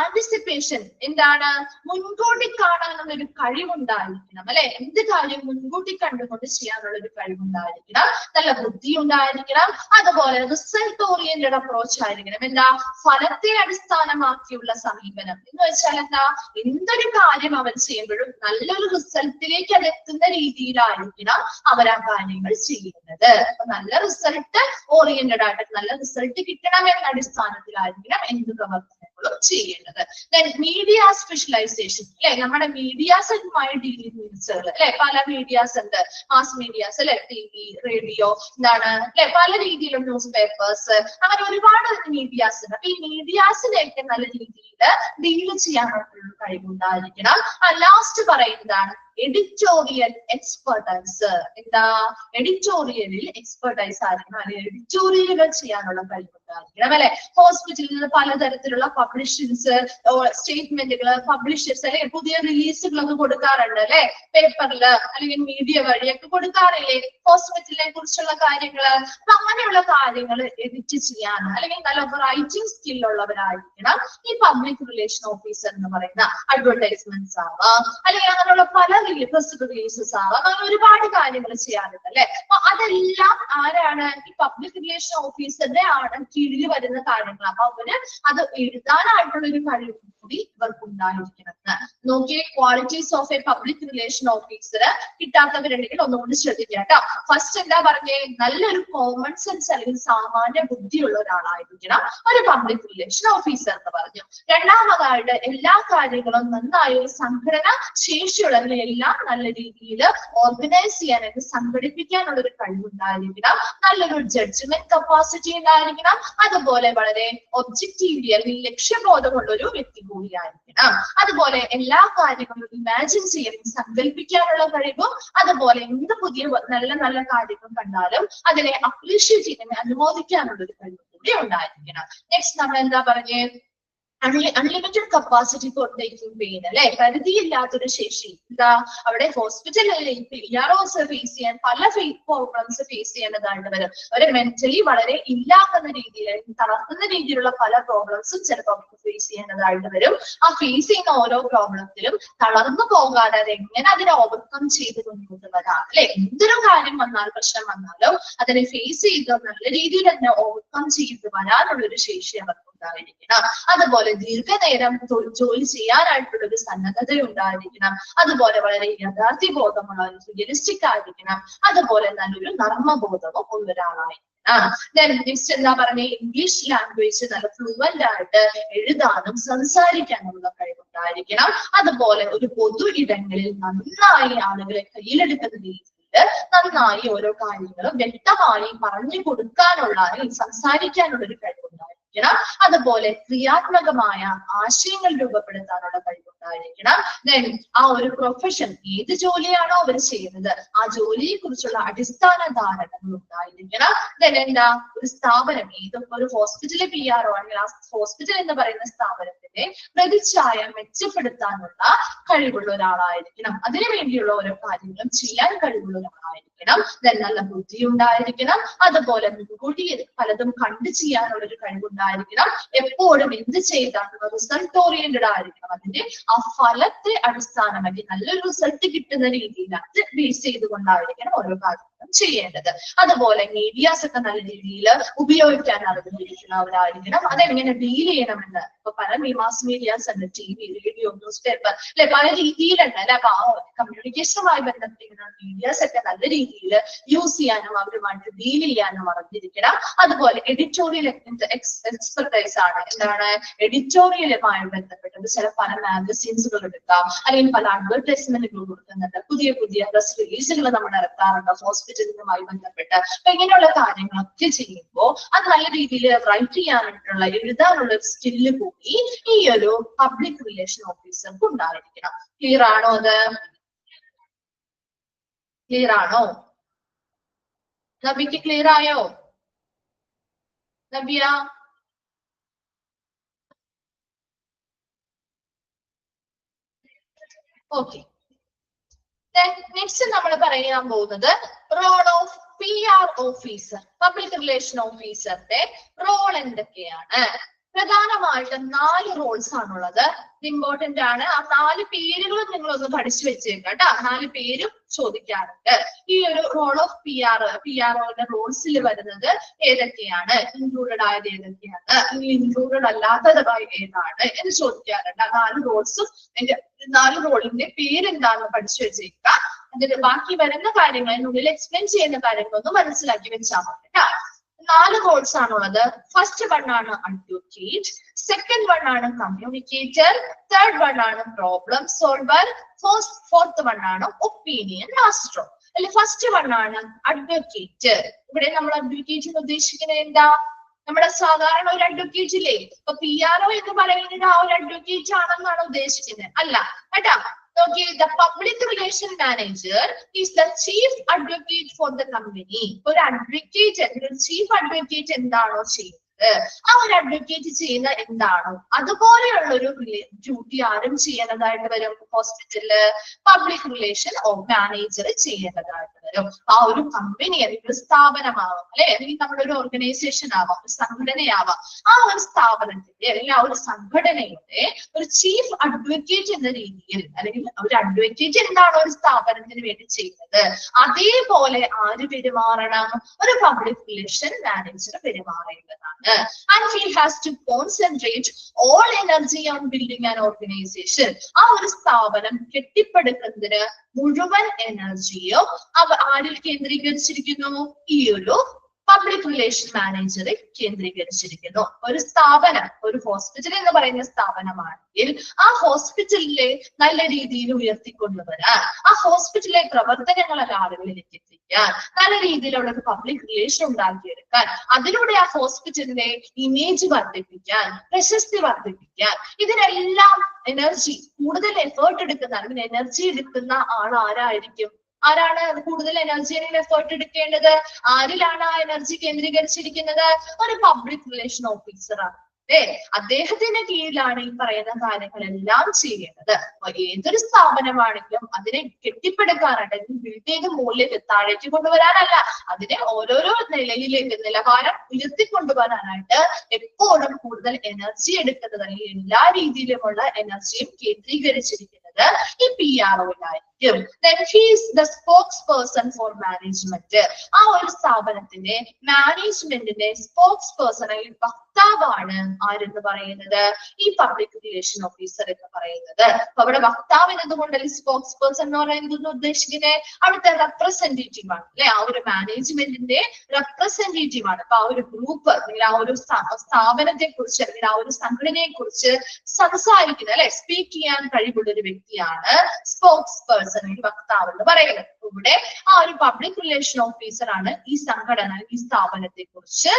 S2: ആന്റിസിപ്പേഷൻ, എന്താണ്, മുൻകൂട്ടി കാണാനുള്ള ഒരു കഴിവുണ്ടായിരിക്കണം അല്ലെ. എന്ത് കാര്യം മുൻകൂട്ടി കണ്ടുകൊണ്ട് ചെയ്യാനുള്ള ഒരു കഴിവുണ്ടായിരിക്കണം. നല്ല ബുദ്ധി ഉണ്ടായിരിക്കണം. അതുപോലെ റിസൾട്ട് ഓറിയന്റഡ് അപ്രോച്ച് ആയിരിക്കണം. എന്താ, ഫലത്തെ അടിസ്ഥാനമാക്കിയുള്ള സമീപനം എന്ന് വെച്ചാൽ എന്താ, എന്തൊരു കാര്യം അവർ ചെയ്യുമ്പോഴും നല്ലൊരു റിസൾട്ടിലേക്ക് അത് എത്തുന്ന രീതിയിലായിരിക്കണം അവർ ആ കാര്യങ്ങൾ ചെയ്യുന്നത്. അപ്പൊ നല്ല റിസൾട്ട് ഓറിയന്റഡ് ആയിട്ട് നല്ല റിസൾട്ട് കിട്ടണമെന്ന അടിസ്ഥാനത്തിലായിരിക്കണം എന്ത് പ്രവർത്തനങ്ങളും ചെയ്യേണ്ടത്. മീഡിയ സ്പെഷ്യലൈസേഷൻ അല്ലെ, നമ്മുടെ മീഡിയാസുമായി ഡീലിംഗ് മീഡിയസുകൾ അല്ലെ, പല മീഡിയാസ് ഉണ്ട്, മാസ് മീഡിയാസ് അല്ലെ, TV, റേഡിയോ, എന്താണ് അല്ലെ, പല രീതിയിലും ന്യൂസ് പേപ്പേഴ്സ്, അങ്ങനെ ഒരുപാട് മീഡിയാസ് ഉണ്ട്. അപ്പൊ ഈ മീഡിയാസിനെയൊക്കെ നല്ല രീതിയിൽ ഡീൽ ചെയ്യാനുള്ള കഴിവുണ്ടായിരിക്കണം. ലാസ്റ്റ് പറയുന്നതാണ് എഡിറ്റോറിയൽ എക്സ്പെർട്ടൈസ്. എന്താ, എഡിറ്റോറിയലിൽ എക്സ്പെർട്ടൈസ് ആയിരിക്കണം, അല്ലെങ്കിൽ എഡിറ്റോറിയലുകൾ ചെയ്യാനുള്ള കഴിവുണ്ടായിരിക്കണം അല്ലെ. ഹോസ്പിറ്റലിൽ നിന്ന് പലതരത്തിലുള്ള പബ്ലിഷിങ്സ്, സ്റ്റേറ്റ്മെന്റുകൾ, പബ്ലിഷേഴ്സ് അല്ലെങ്കിൽ പുതിയ റിലീസുകളൊക്കെ കൊടുക്കാറുണ്ട് അല്ലെ, പേപ്പറിൽ അല്ലെങ്കിൽ മീഡിയ വഴിയൊക്കെ കൊടുക്കാറില്ലേ ഹോസ്പിറ്റലിനെ കുറിച്ചുള്ള കാര്യങ്ങള്. അപ്പൊ അങ്ങനെയുള്ള കാര്യങ്ങൾ എഡിറ്റ് ചെയ്യാൻ അല്ലെങ്കിൽ നല്ല റൈറ്റിംഗ് സ്കില്ലുള്ളവരായിരിക്കണം ഈ പബ്ലിക് റിലേഷൻ ഓഫീസർ എന്ന് പറയുന്ന. അഡ്വർടൈസ്മെന്റ്സ് ആവാം അല്ലെങ്കിൽ അങ്ങനെയുള്ള പല റിലീസസ് ആവാം, അങ്ങനെ ഒരുപാട് കാര്യങ്ങൾ ചെയ്യാറുണ്ട് അല്ലെ. അപ്പൊ അതെല്ലാം ആരാണ്, ഈ പബ്ലിക് റിലേഷൻ ഓഫീസറിന്റെ ആണ് കീഴിൽ വരുന്ന കാര്യങ്ങൾ. അപ്പൊ അവര് അത് എഴുതാനായിട്ടുള്ള ഒരു കഴിവ് കൂടി ഇവർക്ക് ഉണ്ടായിരിക്കണം. നോക്കിയേ, qualities of a public relation officer കിട്ടാത്തവരുണ്ടെങ്കിൽ ഒന്നുകൊണ്ട് ശ്രദ്ധിക്കുക കേട്ടോ. ഫസ്റ്റ് എന്താ പറഞ്ഞേ, നല്ലൊരു കോമൺ സെൻസ് അല്ലെങ്കിൽ സാമാന്യ ബുദ്ധിയുള്ള ഒരാളായിരിക്കണം ഒരു പബ്ലിക് റിലേഷൻ ഓഫീസർ എന്ന് പറഞ്ഞു. രണ്ടാമതായിട്ട് എല്ലാ കാര്യങ്ങളും നന്നായി ഒരു സംഘടന ശേഷിയുള്ള എല്ലാം നല്ല രീതിയിൽ ഓർഗനൈസ് ചെയ്യാനായിട്ട് സംഘടിപ്പിക്കാനുള്ള ഒരു കഴിവുണ്ടായിരിക്കണം. നല്ലൊരു ജഡ്ജ്മെന്റ് കപ്പാസിറ്റി ഉണ്ടായിരിക്കണം. അതുപോലെ വളരെ ഒബ്ജക്റ്റീവ്ലി അല്ലെങ്കിൽ ലക്ഷ്യബോധമുള്ള ഒരു വ്യക്തി കൂടിയായിരിക്കണം. അതുപോലെ എല്ലാ കാര്യങ്ങളും ഇമാജിൻ ചെയ്യാനും സങ്കല്പിക്കാനുള്ള കഴിവും, അതുപോലെ എന്ത് പുതിയ നല്ല നല്ല കാര്യങ്ങൾ കണ്ടാലും അതിനെ അപ്രീഷിയേറ്റ് ചെയ്യാൻ അനുമോദിക്കാനുള്ള ഒരു കഴിവും കൂടി ഉണ്ടായിരിക്കണം. നെക്സ്റ്റ് നമ്മൾ എന്താ പറഞ്ഞേ, unlimited capacity four taking pain അല്ലെ, പരിധിയില്ലാത്തൊരു ശേഷി. എന്താ, അവിടെ ഹോസ്പിറ്റലിൽ PROs ഫേസ് ചെയ്യാൻ പല പ്രോബ്ലംസ് ഫേസ് ചെയ്യേണ്ടതായിട്ട് വരും. അവരെ മെന്റലി വളരെ ഇല്ലാക്കുന്ന രീതിയിൽ, തളർത്തുന്ന രീതിയിലുള്ള പല പ്രോബ്ലംസും ചിലപ്പോൾ അവർക്ക് ഫേസ് ചെയ്യേണ്ടതായിട്ട് വരും. ആ ഫേസ് ചെയ്യുന്ന ഓരോ പ്രോബ്ലത്തിലും തളർന്നു പോകാതെ അതെങ്ങനെ അതിനെ ഓവർകം ചെയ്ത് മുന്നോട്ട് വരാം അല്ലെ. എന്തൊരു കാര്യം വന്നാലും പ്രശ്നം വന്നാലും അതിനെ ഫേസ് ചെയ്ത് നല്ല രീതിയിൽ തന്നെ ഓവർകം ചെയ്ത് വരാനുള്ള ഒരു ശേഷി അവർക്ക് ഉണ്ടായിരിക്കണം. അതുപോലെ ദീർഘനേരം ജോലി ചെയ്യാനായിട്ടുള്ള ഒരു സന്നദ്ധത ഉണ്ടായിരിക്കണം. അതുപോലെ വളരെ യാഥാർത്ഥ്യ ബോധമുള്ള ഒരു റിയലിസ്റ്റിക് ആയിരിക്കണം. അതുപോലെ നല്ലൊരു നർമ്മബോധവും ഉള്ള ഒരാളായിരിക്കണം. നെക്സ്റ്റ് എന്താ പറഞ്ഞ, ഇംഗ്ലീഷ് ലാംഗ്വേജ് നല്ല ഫ്ലുവന്റ് ആയിട്ട് എഴുതാനും സംസാരിക്കാനുള്ള കഴിവുണ്ടായിരിക്കണം. അതുപോലെ ഒരു പൊതു ഇടങ്ങളിൽ നന്നായി ആളുകളെ കയ്യിലെടുക്കുന്ന രീതിയിൽ നന്നായി ഓരോ കാര്യങ്ങളും വ്യക്തമായി പറഞ്ഞു കൊടുക്കാനുള്ള സംസാരിക്കാനുള്ള ഒരു കഴിവുണ്ടായിരിക്കണം. അതുപോലെ ക്രിയാത്മകമായ ആശയങ്ങൾ രൂപപ്പെടുത്താനുള്ള കഴിവുണ്ടായിരിക്കണം. ദെൻ ആ ഒരു പ്രൊഫഷൻ ഏത് ജോലിയാണോ അവർ ചെയ്യുന്നത് ആ ജോലിയെ കുറിച്ചുള്ള അടിസ്ഥാന ധാരണകൾ ഉണ്ടായിരിക്കണം. ദെൻ എന്താ ഒരു സ്ഥാപനം ഏതൊക്കെ ഒരു ഹോസ്പിറ്റലിൽ PR ആണെങ്കിൽ ആ ഹോസ്പിറ്റൽ എന്ന് പറയുന്ന സ്ഥാപനത്തിന്റെ പ്രതിച്ഛായ മെച്ചപ്പെടുത്താനുള്ള കഴിവുള്ള ഒരാളായിരിക്കണം. അതിനു വേണ്ടിയുള്ള ഓരോ കാര്യങ്ങളും ചെയ്യാൻ കഴിവുള്ള ഒരാളായിരിക്കണം. ദെൻ നല്ല ബുദ്ധി ഉണ്ടായിരിക്കണം. അതുപോലെ മുൻകൂട്ടി പലതും കണ്ടു ചെയ്യാനുള്ള ഒരു കഴിവുണ്ടായിരിക്കണം. എപ്പോഴും എന്ത് ചെയ്താലും റിസൾട്ട് ഓറിയന്റഡ് ആയിരിക്കണം. അതിന്റെ ആ ഫലത്തെ അടിസ്ഥാനമാക്കി നല്ലൊരു റിസൾട്ട് കിട്ടുന്ന രീതിയിൽ അത് ബേസ് ചെയ്തുകൊണ്ടായിരിക്കണം ഓരോ കാര്യങ്ങളും ചെയ്യേണ്ടത്. അതുപോലെ മീഡിയാസ് ഒക്കെ നല്ല രീതിയിൽ ഉപയോഗിക്കാൻ അറിഞ്ഞിരിക്കുന്നവരായിരിക്കണം. അതെങ്ങനെ ഡീൽ ചെയ്യണമെന്ന് ഇപ്പൊ പല മാസ് മീഡിയാസ് ഉണ്ട്, TV, റേഡിയോ, ന്യൂസ് പേപ്പർ അല്ലെ, പല രീതിയിലുണ്ട് അല്ലെ. അപ്പൊ ആ കമ്മ്യൂണിക്കേഷനുമായി ബന്ധപ്പെട്ടിരിക്കുന്ന മീഡിയാസ് ഒക്കെ നല്ല രീതിയിൽ യൂസ് ചെയ്യാനും അവരുമായിട്ട് ഡീൽ ചെയ്യാനും അറിഞ്ഞിരിക്കണം. അതുപോലെ എഡിറ്റോറിയൽ എക്സ്പെർട്ടൈസ് ആണ്. എന്താണ് എഡിറ്റോറിയലുമായി ബന്ധപ്പെട്ടത്? ചില പല മാഗസീൻസുകൾ എടുക്കാം, അല്ലെങ്കിൽ പല അഡ്വർടൈസ്മെന്റുകൾ കൊടുക്കുന്നുണ്ട്, പുതിയ പുതിയ പ്രസ് റിലീസുകൾ നമ്മൾ ഇറക്കാറുണ്ട് ഹോസ്പിറ്റലുമായി ബന്ധപ്പെട്ട്. അപ്പൊ ഇങ്ങനെയുള്ള കാര്യങ്ങളൊക്കെ ചെയ്യുമ്പോൾ അത് നല്ല രീതിയിൽ റൈറ്റ് ചെയ്യാനായിട്ടുള്ള എഴുതാനുള്ള സ്കില്ല് കൂടി ഈ ഒരു പബ്ലിക് റിലേഷൻ ഓഫീസർക്ക് ഉണ്ടായിരിക്കണം. ക്ലിയർ ആണോ? അത് ക്ലിയർ ആണോ? നബിക്ക് ക്ലിയർ ആയോ? നബിയ ഓക്കെ. നെക്സ്റ്റ് നമ്മൾ പറയാൻ പോകുന്നത് role of PR officer. Public relation ഓഫീസറുടെ റോൾ എന്തൊക്കെയാണ്? പ്രധാനമായിട്ടും 4 റോൾസ് ആണുള്ളത്. ഇമ്പോർട്ടന്റ് ആണ്. ആ 4 പേരുകളും നിങ്ങളൊന്ന് പഠിച്ചു വെച്ചേക്കാം കേട്ടോ. 4 പേരും ചോദിക്കാറുണ്ട്. ഈ ഒരു റോൾ ഓഫ് PROയുടെ റോൾസിൽ വരുന്നത് ഏതൊക്കെയാണ്? ഇൻക്ലൂഡഡ് ആയത് ഏതൊക്കെയാണ്? ഇൻക്ലൂഡഡ് അല്ലാത്തതായി ഏതാണ് എന്ന് ചോദിക്കാറുണ്ട്. ആ 4 റോൾസും 4 റോളിന്റെ പേരെന്താണെന്ന് പഠിച്ചു വെച്ചേക്കാം. അതിന് ബാക്കി വരുന്ന കാര്യങ്ങൾ അതിനുള്ളിൽ എക്സ്പ്ലെയിൻ ചെയ്യുന്ന കാര്യങ്ങളൊന്നും മനസ്സിലാക്കി വെച്ചാൽ മതി കേട്ടോ. 4 റോൾസ് ആണുള്ളത്. ഫസ്റ്റ് വൺ ആണ് അഡ്വക്കേറ്റ്, സെക്കൻഡ് വൺ ആണ് കമ്മ്യൂണിക്കേറ്റർ, തേർഡ് വൺ ആണ് പ്രോബ്ലം സോൾവർ, ഫോർത്ത് വൺ ആണ് ഒപ്പീനിയൻ മാസ്റ്റർ. അല്ലെ ഫസ്റ്റ് വൺ ആണ് അഡ്വക്കേറ്റ്. ഇവിടെ നമ്മൾ അഡ്വക്കേറ്റ് എന്ന് ഉദ്ദേശിക്കുന്നത് എന്താ? നമ്മുടെ സാധാരണ ഒരു അഡ്വക്കേറ്റ് ഇല്ലേ, ഇപ്പൊ PRO എന്ന് പറയുന്നത് ആ ഒരു അഡ്വക്കേറ്റ് ആണെന്നാണ് ഉദ്ദേശിക്കുന്നത്? അല്ല കേട്ടാ. Okay, the public relation manager is the chief advocate for the company. ഒരു അഡ്വക്കേറ്റ്, ചീഫ് അഡ്വക്കേറ്റ് എന്താണോ ചെയ്യുന്നത് ആ ഒരു അഡ്വക്കേറ്റ് ചെയ്യുന്ന എന്താണോ അതുപോലെയുള്ള ഒരു ഡ്യൂട്ടി ആരും ചെയ്യേണ്ടതായിട്ട് വരും? ഹോസ്പിറ്റലില് പബ്ലിക് റിലേഷൻ മാനേജർ ചെയ്യേണ്ടതായിട്ട് വരും. ആ ഒരു കമ്പനി അല്ലെങ്കിൽ സ്ഥാപനമാവാം അല്ലെ, അല്ലെങ്കിൽ നമ്മുടെ ഒരു ഓർഗനൈസേഷൻ ആവാം, ഒരു സംഘടനയാവാം. ആ ഒരു സ്ഥാപനത്തിന്റെ അല്ലെങ്കിൽ ആ ഒരു സംഘടനയുടെ ഒരു ചീഫ് അഡ്വക്കേറ്റ് എന്ന രീതിയിൽ, അല്ലെങ്കിൽ ഒരു അഡ്വക്കേറ്റ് എന്താണോ ഒരു സ്ഥാപനത്തിന് വേണ്ടി ചെയ്യുന്നത് അതേപോലെ ആര് പെരുമാറണം? ഒരു പബ്ലിക് റിലേഷൻ മാനേജർ പെരുമാറേണ്ടതാണ്. And he has to concentrate all energy on building an organization. ആ ഒരു സ്ഥാപനം കെട്ടിപ്പടുക്കുന്നതിന് മുഴുവൻ എനർജിയും ആരിൽ കേന്ദ്രീകരിച്ചിരിക്കുന്നു? ഈ ഒരു പബ്ലിക് റിലേഷൻ മാനേജറെ കേന്ദ്രീകരിച്ചിരിക്കുന്നു. ഒരു സ്ഥാപനം, ഒരു ഹോസ്പിറ്റൽ എന്ന് പറയുന്ന സ്ഥാപനമാണെങ്കിൽ ആ ഹോസ്പിറ്റലിലെ നല്ല രീതിയിൽ ഉയർത്തിക്കൊണ്ടുവരാൻ, ആ ഹോസ്പിറ്റലിലെ പ്രവർത്തനങ്ങൾ ആളുകളിലേക്ക് എത്തിക്കാൻ, നല്ല രീതിയിലുള്ള ഒരു പബ്ലിക് റിലേഷൻ ഉണ്ടാക്കിയെടുക്കാൻ, അതിലൂടെ ആ ഹോസ്പിറ്റലിന്റെ ഇമേജ് വർദ്ധിപ്പിക്കാൻ, പ്രശസ്തി വർദ്ധിപ്പിക്കാൻ, ഇതിനെല്ലാം എനർജി, കൂടുതൽ എഫേർട്ട് എടുക്കുന്ന അല്ലെങ്കിൽ എനർജി എടുക്കുന്ന ആൾ ആരായിരിക്കും? ആരാണ് കൂടുതൽ എനർജി അല്ലെങ്കിൽ എഫേർട്ട് എടുക്കേണ്ടത്? ആരിലാണ് ആ എനർജി കേന്ദ്രീകരിച്ചിരിക്കുന്നത്? ഒരു പബ്ലിക് റിലേഷൻ ഓഫീസറാണ്. അദ്ദേഹത്തിന്റെ കീഴിലാണ് ഈ പറയുന്ന കാര്യങ്ങളെല്ലാം ചെയ്യേണ്ടത്. ഏതൊരു സ്ഥാപനമാണെങ്കിലും അതിനെ കെട്ടിപ്പടുക്കാനായിട്ട് ബിൽഡ് ചെയ്ത് മുകളിലേക്ക് താഴേക്ക് കൊണ്ടുവരാനല്ല, അതിനെ ഓരോരോ നിലയിലേക്ക് നിലവാരം ഉയർത്തിക്കൊണ്ടുവരാനായിട്ട് എപ്പോഴും കൂടുതൽ എനർജി എടുക്കുന്നത് അല്ലെങ്കിൽ എല്ലാ രീതിയിലുമുള്ള എനർജിയും കേന്ദ്രീകരിച്ചിരിക്കുന്നത് ഈ PROയിലായിരിക്കും. Then he is the spokesperson for management. ആ ഒരു സ്ഥാപനത്തിന്റെ മാനേജ്മെന്റിന്റെ സ്പോക്സ് പേഴ്സൺ അല്ലെങ്കിൽ വക്താവാണ് ആരെന്ന് പറയുന്നത്? ഈ പബ്ലിക് റിലേഷൻ ഓഫീസർ എന്ന് പറയുന്നത്. അപ്പൊ അവിടെ വക്താവ് എന്നതുകൊണ്ട് സ്പോക്സ് പേഴ്സൺ എന്ന് പറയുന്നത് ഉദ്ദേശിക്കുന്നത് അവിടുത്തെ റെപ്രസെന്റേറ്റീവ് ആണ് അല്ലെ, ആ ഒരു മാനേജ്മെന്റിന്റെ റെപ്രസെന്റേറ്റീവ് ആണ്. അപ്പൊ ആ ഒരു ഗ്രൂപ്പ് അല്ലെങ്കിൽ ആ ഒരു സ്ഥാപനത്തെ കുറിച്ച് അല്ലെങ്കിൽ ആ ഒരു സംഘടനയെ കുറിച്ച് സംസാരിക്കുന്ന അല്ലെ, സ്പീക്ക് ചെയ്യാൻ കഴിവുള്ള ഒരു വ്യക്തിയാണ് സ്പോക്സ് പേഴ്സൺ. പേഴ്സൺ അല്ലെങ്കിൽ വക്താവ് എന്ന് പറയുന്നത്. ഇവിടെ ആ ഒരു പബ്ലിക് റിലേഷൻ ഓഫീസർ ആണ് ഈ സംഘടന ഈ സ്ഥാപനത്തെ കുറിച്ച്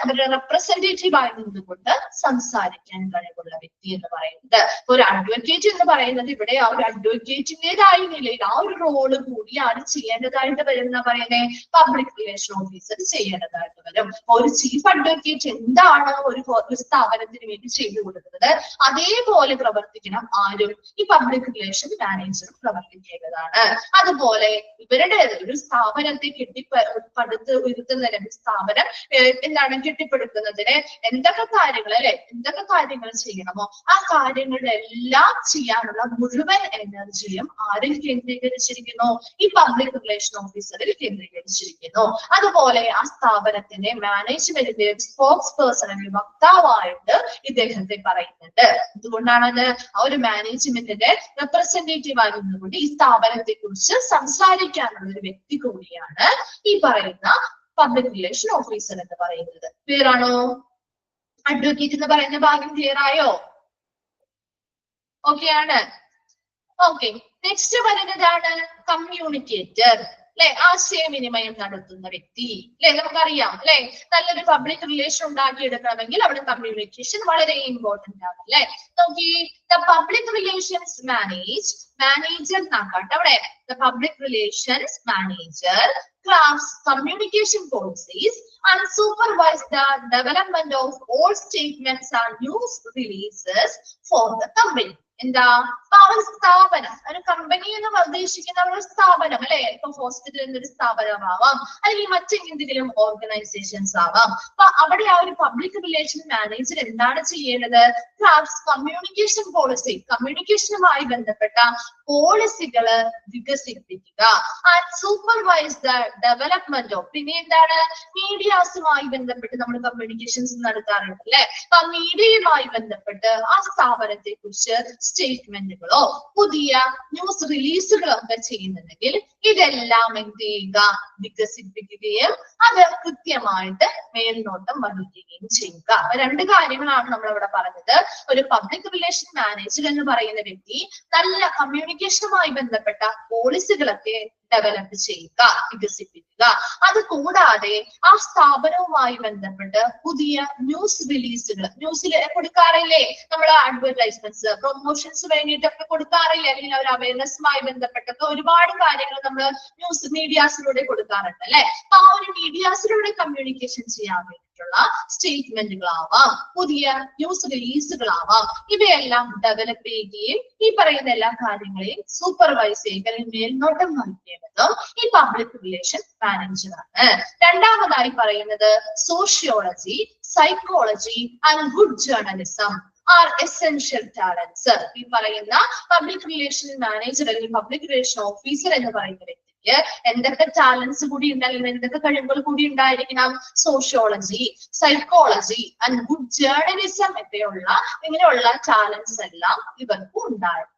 S2: അവരുടെ റെപ്രസെന്റേറ്റീവ് ആയി നിന്നുകൊണ്ട് സംസാരിക്കാൻ കഴിവുള്ള വ്യക്തി എന്ന് പറയുന്നത്. ഒരു അഡ്വക്കേറ്റ് എന്ന് പറയുന്നത് ഇവിടെ ആ ഒരു അഡ്വക്കേറ്റിന്റേതായ നിലയിൽ ആ ഒരു റോള് കൂടി ആണ് ചെയ്യേണ്ടതായിട്ട് വരുന്ന പറയുന്നത് പബ്ലിക് റിലേഷൻ ഓഫീസർ ചെയ്യേണ്ടതായിട്ട് വരും. ഒരു ചീഫ് അഡ്വക്കേറ്റ് എന്താണ് ഒരു സ്ഥാപനത്തിന് വേണ്ടി ചെയ്തു കൊടുക്കുന്നത് അതേപോലെ പ്രവർത്തിക്കണം ആരും ഈ പബ്ലിക് റിലേഷൻ മാനേജർ പ്രവർത്തിക്കേണ്ടതാണ്. അതുപോലെ ഇവരുടെ ഒരു സ്ഥാപനത്തെ കെട്ടിപ്പടുത്ത് ഉയർത്തുന്നതിന് സ്ഥാപനം എന്താണ് കെട്ടിപ്പടുക്കുന്നതിന് എന്തൊക്കെ കാര്യങ്ങൾ അല്ലെ എന്തൊക്കെ കാര്യങ്ങൾ ചെയ്യണമോ ആ കാര്യങ്ങളുടെ എല്ലാം ചെയ്യാനുള്ള മുഴുവൻ എനർജിയും ആരിൽ കേന്ദ്രീകരിച്ചിരിക്കുന്നു ഈ പബ്ലിക് റിലേഷൻ ഓഫീസറിൽ കേന്ദ്രീകരിച്ചിരിക്കുന്നു. അതുപോലെ ആ സ്ഥാപനത്തിന്റെ മാനേജ്മെന്റിന്റെ സ്പോക്സ് പേഴ്സൺ അല്ലെങ്കിൽ വക്താവായിട്ട് ഇദ്ദേഹത്തെ പറയുന്നുണ്ട്. എന്തുകൊണ്ടാണത് ആ ഒരു മാനേജ്മെന്റിന്റെ റെപ്രസെന്റേറ്റീവ് ആയി നിന്നുകൊണ്ട് ഈ സ്ഥാപനത്തെ കുറിച്ച് സംസാരിക്കാനുള്ള ഒരു വ്യക്തി കൂടിയാണ് ഈ പറയുന്ന പബ്ലിക് റിലേഷൻ ഓഫീസർ എന്ന് പറയുന്നത്. ക്ലിയർ ആണോ? അഡ്വക്കേറ്റ് എന്ന് പറയുന്ന ഭാഗം ക്ലിയർ ആയോ? ഓക്കെ ആണ്. ഓക്കെ, നെക്സ്റ്റ് പറയുന്നതാണ് കമ്മ്യൂണിക്കേറ്റർ അല്ലെ, ആശയവിനിമയം നടത്തുന്ന വ്യക്തി അല്ലെ. നമുക്കറിയാം അല്ലെ, നല്ലൊരു പബ്ലിക് റിലേഷൻ ഉണ്ടാക്കിയെടുക്കണമെങ്കിൽ അവിടെ കമ്മ്യൂണിക്കേഷൻ വളരെ ഇമ്പോർട്ടന്റ് ആണ് അല്ലെ. നോക്കി, ദ പബ്ലിക് റിലേഷൻസ് മാനേജർ നാക്കാട്ടെ അവിടെ. The public relations manager crafts communication policies and supervise the development of all statements and news releases for the company. എന്താ ഒരു സ്ഥാപനം, ഒരു കമ്പനി എന്ന് ഉദ്ദേശിക്കുന്ന ഒരു സ്ഥാപനം അല്ലെ. ഇപ്പൊ ഹോസ്പിറ്റൽ എന്നൊരു സ്ഥാപനമാവാം അല്ലെങ്കിൽ മറ്റെന്തെങ്കിലും ഓർഗനൈസേഷൻസ് ആവാം. അപ്പൊ അവിടെ ആ ഒരു പബ്ലിക് റിലേഷൻ മാനേജർ എന്താണ് ചെയ്യേണ്ടത്? കമ്മ്യൂണിക്കേഷൻ പോളിസി, കമ്മ്യൂണിക്കേഷനുമായി ബന്ധപ്പെട്ട പോളിസികള് വികസിപ്പിക്കുക. And supervise the development of, പിന്നെ എന്താണ് മീഡിയാസുമായി ബന്ധപ്പെട്ട് നമ്മൾ കമ്മ്യൂണിക്കേഷൻസ് നടത്താറുണ്ട് അല്ലെ. അപ്പൊ മീഡിയയുമായി ബന്ധപ്പെട്ട് ആ സ്ഥാപനത്തെ കുറിച്ച് സ്റ്റേറ്റ്മെന്റുകളോ പുതിയ ന്യൂസ് റിലീസുകളോ ഒക്കെ ചെയ്യുന്നുണ്ടെങ്കിൽ ഇതെല്ലാം എന്ത് ചെയ്യുക? വികസിപ്പിക്കുകയും അത് കൃത്യമായിട്ട് മേൽനോട്ടം വഹിക്കുകയും ചെയ്യുക. രണ്ട് കാര്യങ്ങളാണ് നമ്മൾ ഇവിടെ പറഞ്ഞത്. ഒരു പബ്ലിക് റിലേഷൻ മാനേജർ എന്ന് പറയുന്ന വ്യക്തി നല്ല കമ്മ്യൂണിക്കേഷനുമായി ബന്ധപ്പെട്ട പോളിസികളൊക്കെ ഡെവലപ്പ് ചെയ്യുക, വികസിപ്പിക്കുക. അത് കൂടാതെ ആ സ്ഥാപനവുമായി ബന്ധപ്പെട്ട് പുതിയ ന്യൂസ് റിലീസുകൾ, ന്യൂസിൽ കൊടുക്കാറില്ലേ നമ്മൾ അഡ്വർടൈസ്മെന്റ്സ്, പ്രൊമോഷൻസ് വേണ്ടിയിട്ടൊക്കെ കൊടുക്കാറില്ലേ, അല്ലെങ്കിൽ ഒരു അവയർനെസ്സുമായി ബന്ധപ്പെട്ടൊക്കെ ഒരുപാട് കാര്യങ്ങൾ നമ്മൾ ന്യൂസ് മീഡിയാസിലൂടെ കൊടുക്കാറുണ്ട് അല്ലെ. ആ ഒരു മീഡിയാസിലൂടെ കമ്മ്യൂണിക്കേഷൻ ചെയ്യാൻ വേണ്ടിയിട്ടുള്ള സ്റ്റേറ്റ്മെന്റുകളാവാം, പുതിയ ന്യൂസ് റിലീസുകളാവാം, ഇവയെല്ലാം ഡെവലപ്പ് ചെയ്യുകയും ഈ പറയുന്ന എല്ലാ കാര്യങ്ങളെയും സൂപ്പർവൈസ് ചെയ്യുക അല്ലെങ്കിൽ മേൽനോട്ടം വഹിക്കേണ്ടതും ഈ പബ്ലിക് റിലേഷൻ മാനേജറാണ്. രണ്ടാമതായി പറയുന്നത് sociology, psychology and good journalism are essential talents. ഈ പറയുന്ന പബ്ലിക് റിലേഷൻ മാനേജർ അല്ലെങ്കിൽ പബ്ലിക് റിലേഷൻ ഓഫീസർ എന്ന് പറയുന്ന വ്യക്തിക്ക് എന്തൊക്കെ ടാലൻസ് കൂടി ഉണ്ടായിരിക്കണം, എന്തൊക്കെ കഴിവുകൾ കൂടി ഉണ്ടായിരിക്കണം? Sociology, psychology and good journalism ഒക്കെയുള്ള ഇങ്ങനെയുള്ള ടാലൻസ് എല്ലാം ഇവർക്ക് ഉണ്ടായിരിക്കണം.